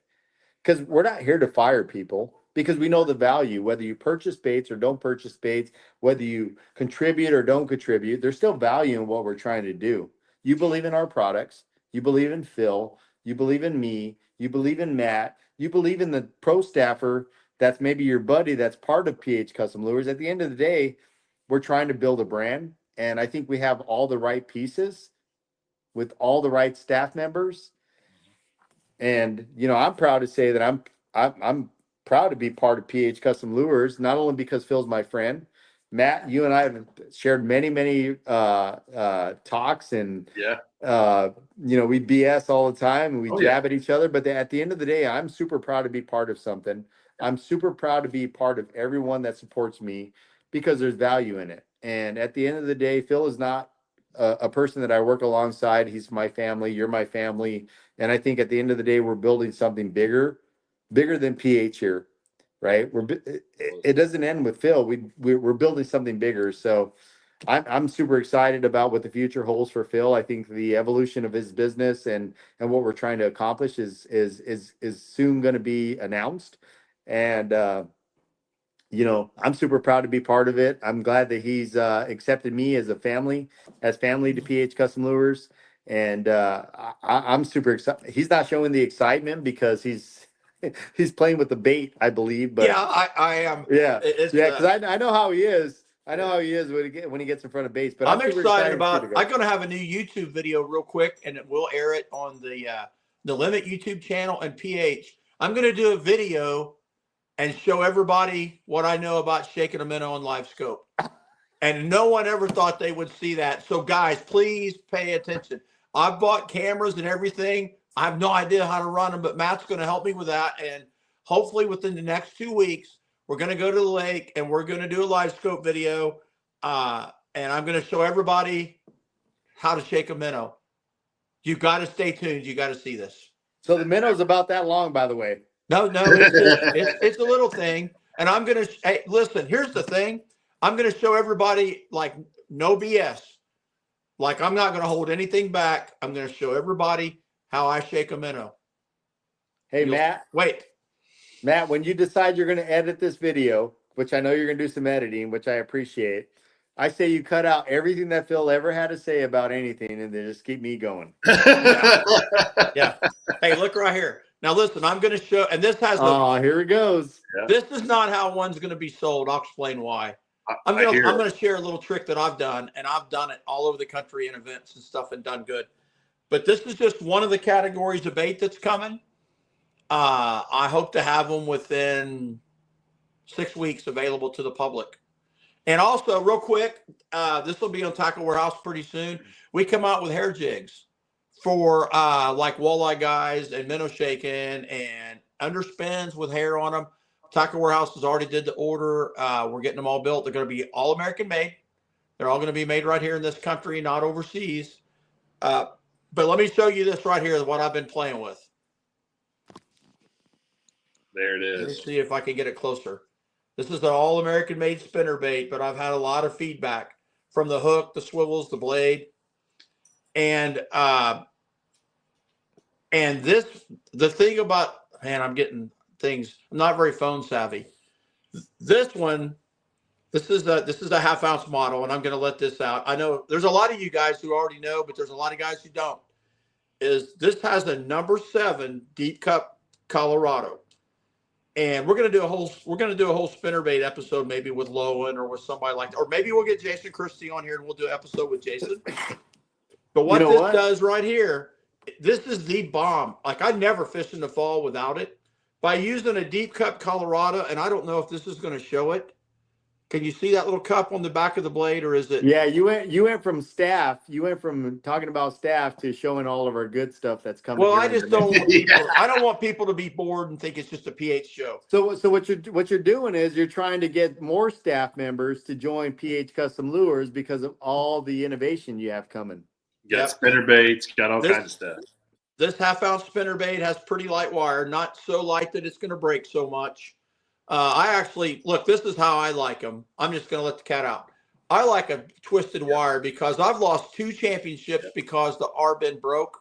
C: Because we're not here to fire people, because we know the value, whether you purchase baits or don't purchase baits, whether you contribute or don't contribute, there's still value in what we're trying to do. You believe in our products. You believe in Phil. You believe in me. You believe in Matt. You believe in the pro staffer that's maybe your buddy that's part of PH Custom Lures. At the end of the day, we're trying to build a brand. And I think we have all the right pieces with all the right staff members. And, I'm proud to say that I'm proud to be part of PH Custom Lures, not only because Phil's my friend. Matt, you and I have shared many talks, and we BS all the time, and we jab at each other. But at the end of the day, I'm super proud to be part of something. I'm super proud to be part of everyone that supports me, because there's value in it. And at the end of the day, Phil is not a person that I work alongside. He's my family. You're my family. And I think at the end of the day, we're building something bigger bigger than PH here, right? It doesn't end with Phil. We're building something bigger. So I'm super excited about what the future holds for Phil. I think the evolution of his business and what we're trying to accomplish is soon going to be announced. And I'm super proud to be part of it. I'm glad that he's accepted me as family to PH Custom Lures. And I'm super excited. He's not showing the excitement because he's playing with the bait, I believe. But
B: Yeah, I am.
C: yeah,
B: It's,
C: because I know how he is. I know how he is when he gets in front of baits. But
B: I'm
C: super
B: excited
C: too,
B: about.
C: guys.
B: I'm going to have a new YouTube video real quick, and we'll air it on the Limit YouTube channel and PH. I'm going to do a video and show everybody what I know about shaking a minnow on live scope. And no one ever thought they would see that. So guys, please pay attention. I've bought cameras and everything. I have no idea how to run them, but Matt's going to help me with that. And hopefully within the next 2 weeks, we're going to go to the lake and we're going to do a live scope video. And I'm going to show everybody how to shake a minnow. You got to stay tuned. You got to see this.
C: So the minnow's about that long, by the way.
B: No, it's a little thing. And I'm going to, hey, listen, here's the thing. I'm going to show everybody like no BS. Like I'm not going to hold anything back. I'm going to show everybody how I shake a minnow.
C: Hey, Matt, when you decide you're going to edit this video, which I know you're going to do some editing, which I appreciate, I say you cut out everything that Phil ever had to say about anything and then just keep me going.
B: Yeah. Hey, look right here. Now, listen, I'm going to show, and this has
C: here it goes.
B: This is not how one's going to be sold. I'll explain why. I'm going to share a little trick that I've done, and I've done it all over the country in events and stuff and done good. But this is just one of the categories of bait that's coming. I hope to have them within 6 weeks available to the public. And also, real quick, this will be on Tackle Warehouse pretty soon. We come out with hair jigs for like walleye guys and minnow shaking and underspins with hair on them. Tackle Warehouse has already did the order. We're getting them all built. They're going to be all American made. They're all going to be made right here in this country, not overseas. But let me show you this right here, what I've been playing with.
A: There it
B: Let me
A: is.
B: see if I can get it closer. This is an all American made spinner bait, but I've had a lot of feedback from the hook, the swivels, the blade. And the thing about, man, I'm getting things. I'm not very phone savvy. This is a half ounce model, and I'm going to let this out. I know there's a lot of you guys who already know, but there's a lot of guys who don't. This has a number 7 deep cup Colorado, and we're going to do a whole spinnerbait episode maybe with Lowen or with somebody like that, or maybe we'll get Jason Christie on here and we'll do an episode with Jason. But what does right here, this is the bomb. Like I never fish in the fall without it. By using a deep cup Colorado, and I don't know if this is going to show it. Can you see that little cup on the back of the blade, or is it?
C: Yeah, you went from staff. You went from talking about staff to showing all of our good stuff that's coming.
B: Well, I just don't want people, I don't want people to be bored and think it's just a PH show.
C: So what you're doing is you're trying to get more staff members to join PH Custom Lures because of all the innovation you have coming.
A: Got spinner baits, got all kinds of stuff.
B: This half ounce spinnerbait has pretty light wire, not so light that it's going to break so much. I actually, look, this is how I like them. I'm just going to let the cat out. I like a twisted wire because I've lost 2 championships because the R-bin broke.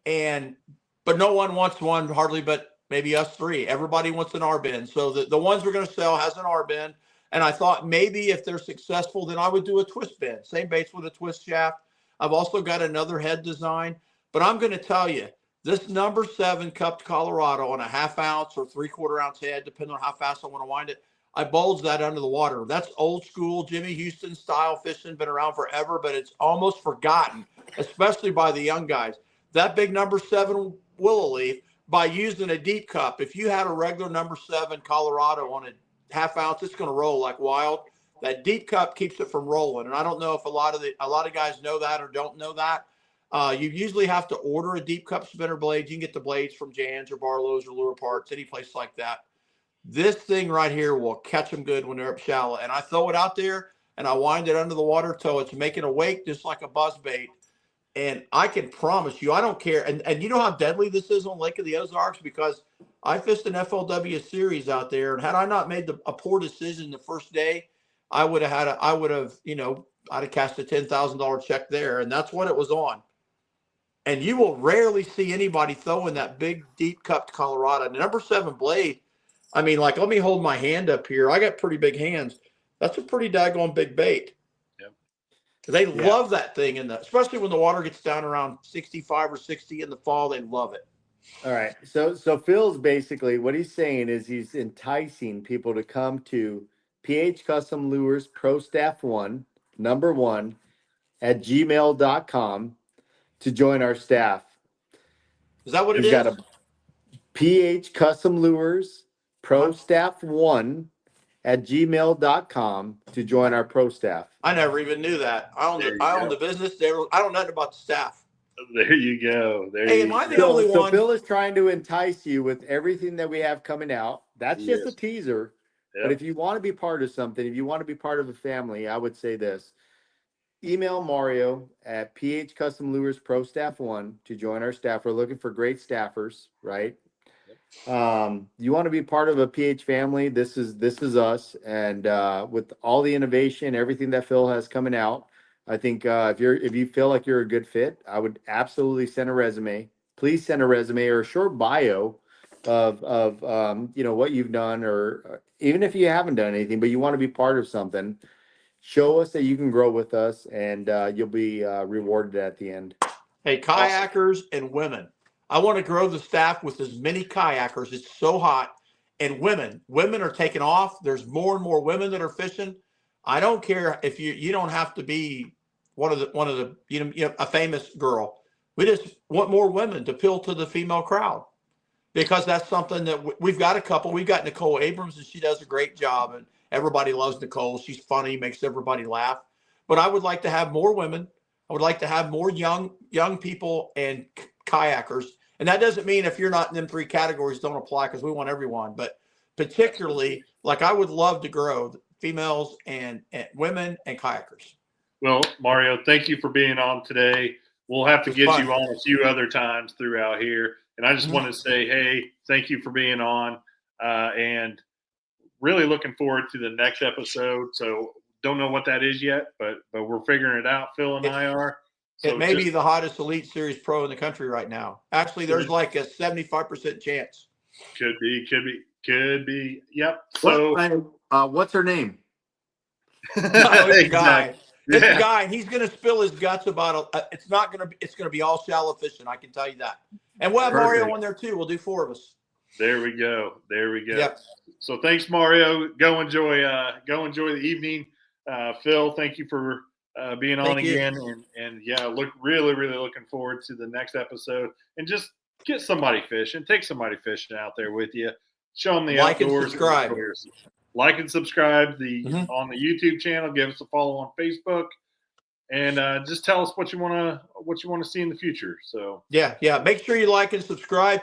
B: But no one wants one hardly, but maybe us 3. Everybody wants an R-bin. So the ones we're going to sell has an R-bin. And I thought maybe if they're successful, then I would do a twist bin. Same baits with a twist shaft. I've also got another head design. But I'm going to tell you, this number 7 cupped Colorado on a half ounce or 3/4 ounce head, depending on how fast I want to wind it, I bulge that under the water. That's old school Jimmy Houston style fishing, been around forever, but it's almost forgotten, especially by the young guys. That big number 7 willow leaf, by using a deep cup, if you had a regular number 7 Colorado on a half ounce, it's going to roll like wild. That deep cup keeps it from rolling. And I don't know if a lot of guys know that or don't know that. You usually have to order a deep cup spinner blade. You can get the blades from Jan's or Barlow's or Lure Parts, any place like that. This thing right here will catch them good when they're up shallow. And I throw it out there and I wind it under the water till it's making a wake, just like a buzz bait. And I can promise you, I don't care. And you know how deadly this is on Lake of the Ozarks, because I fished an FLW series out there, and had I not made a poor decision the first day, I would have I'd have cashed a $10,000 check there, and that's what it was on. And you will rarely see anybody throwing that big, deep cupped Colorado. The number 7 blade, I mean, like, let me hold my hand up here. I got pretty big hands. That's a pretty daggone big bait.
A: Yep.
B: They love that thing, especially when the water gets down around 65 or 60 in the fall. They love it.
C: All right. So Phil's basically, what he's saying is he's enticing people to come to PH Custom Lures Pro Staff 1, number 1, at gmail.com to join our staff.
B: Is that what it
C: We've
B: is?
C: got a PH Custom Lures Pro Staff 1 at gmail.com to join our pro staff.
B: I never even knew that. I own the business. I don't know nothing about the staff.
A: There you go.
B: Hey, am I the only
C: So
B: one?
C: Phil is trying to entice you with everything that we have coming out. That's just a teaser.
A: Yep.
C: But if you want to be part of something, if you want to be part of a family, I would say this. Email Mario at PH Custom Lures Pro Staff 1 to join our staff. We're looking for great staffers, right? You want to be part of a PH family. This is us. And with all the innovation, everything that Phil has coming out, I think if you feel like you're a good fit, I would absolutely send a resume. Please send a resume or a short bio of what you've done, or even if you haven't done anything, but you want to be part of something. Show us that you can grow with us, and you'll be rewarded at the end.
B: Hey, kayakers and women. I want to grow the staff with as many kayakers. It's so hot. And women are taking off. There's more and more women that are fishing. I don't care if you don't have to be one of the a famous girl. We just want more women to appeal to the female crowd, because that's something that we've got a couple. We've got Nicole Abrams, and she does a great job, and everybody loves Nicole. She's funny, makes everybody laugh. But I would like to have more women. I would like to have more young people and kayakers. And that doesn't mean if you're not in them 3 categories, don't apply, because we want everyone. But particularly, like, I would love to grow females and women and kayakers.
A: Well, Mario, thank you for being on today. We'll have to get you on a few other times throughout here. And I just want to say, hey, thank you for being on, and really looking forward to the next episode. So don't know what that is yet, but we're figuring it out. Phil and I are. So
B: it may be the hottest Elite Series Pro in the country right now. Actually, there's like a 75% chance.
A: Could be. Yep. So
C: what's her name?
B: It's a guy. It's
A: Yeah.
B: a guy, and he's going to spill his guts about it. It's going to be all shallow fishing. I can tell you that. And we'll have Mario on there too. We'll do 4 of us.
A: There we go.
B: Yep.
A: So thanks, Mario. Go enjoy the evening. Phil, thank you for being on again. And yeah, really looking forward to the next episode. And just get somebody fishing. Take somebody fishing out there with you. Show them the
B: like
A: outdoors.
B: And subscribe.
A: Like and subscribe on the YouTube channel. Give us a follow on Facebook. And just tell us what you want to see in the future. So
B: yeah. Make sure you like and subscribe.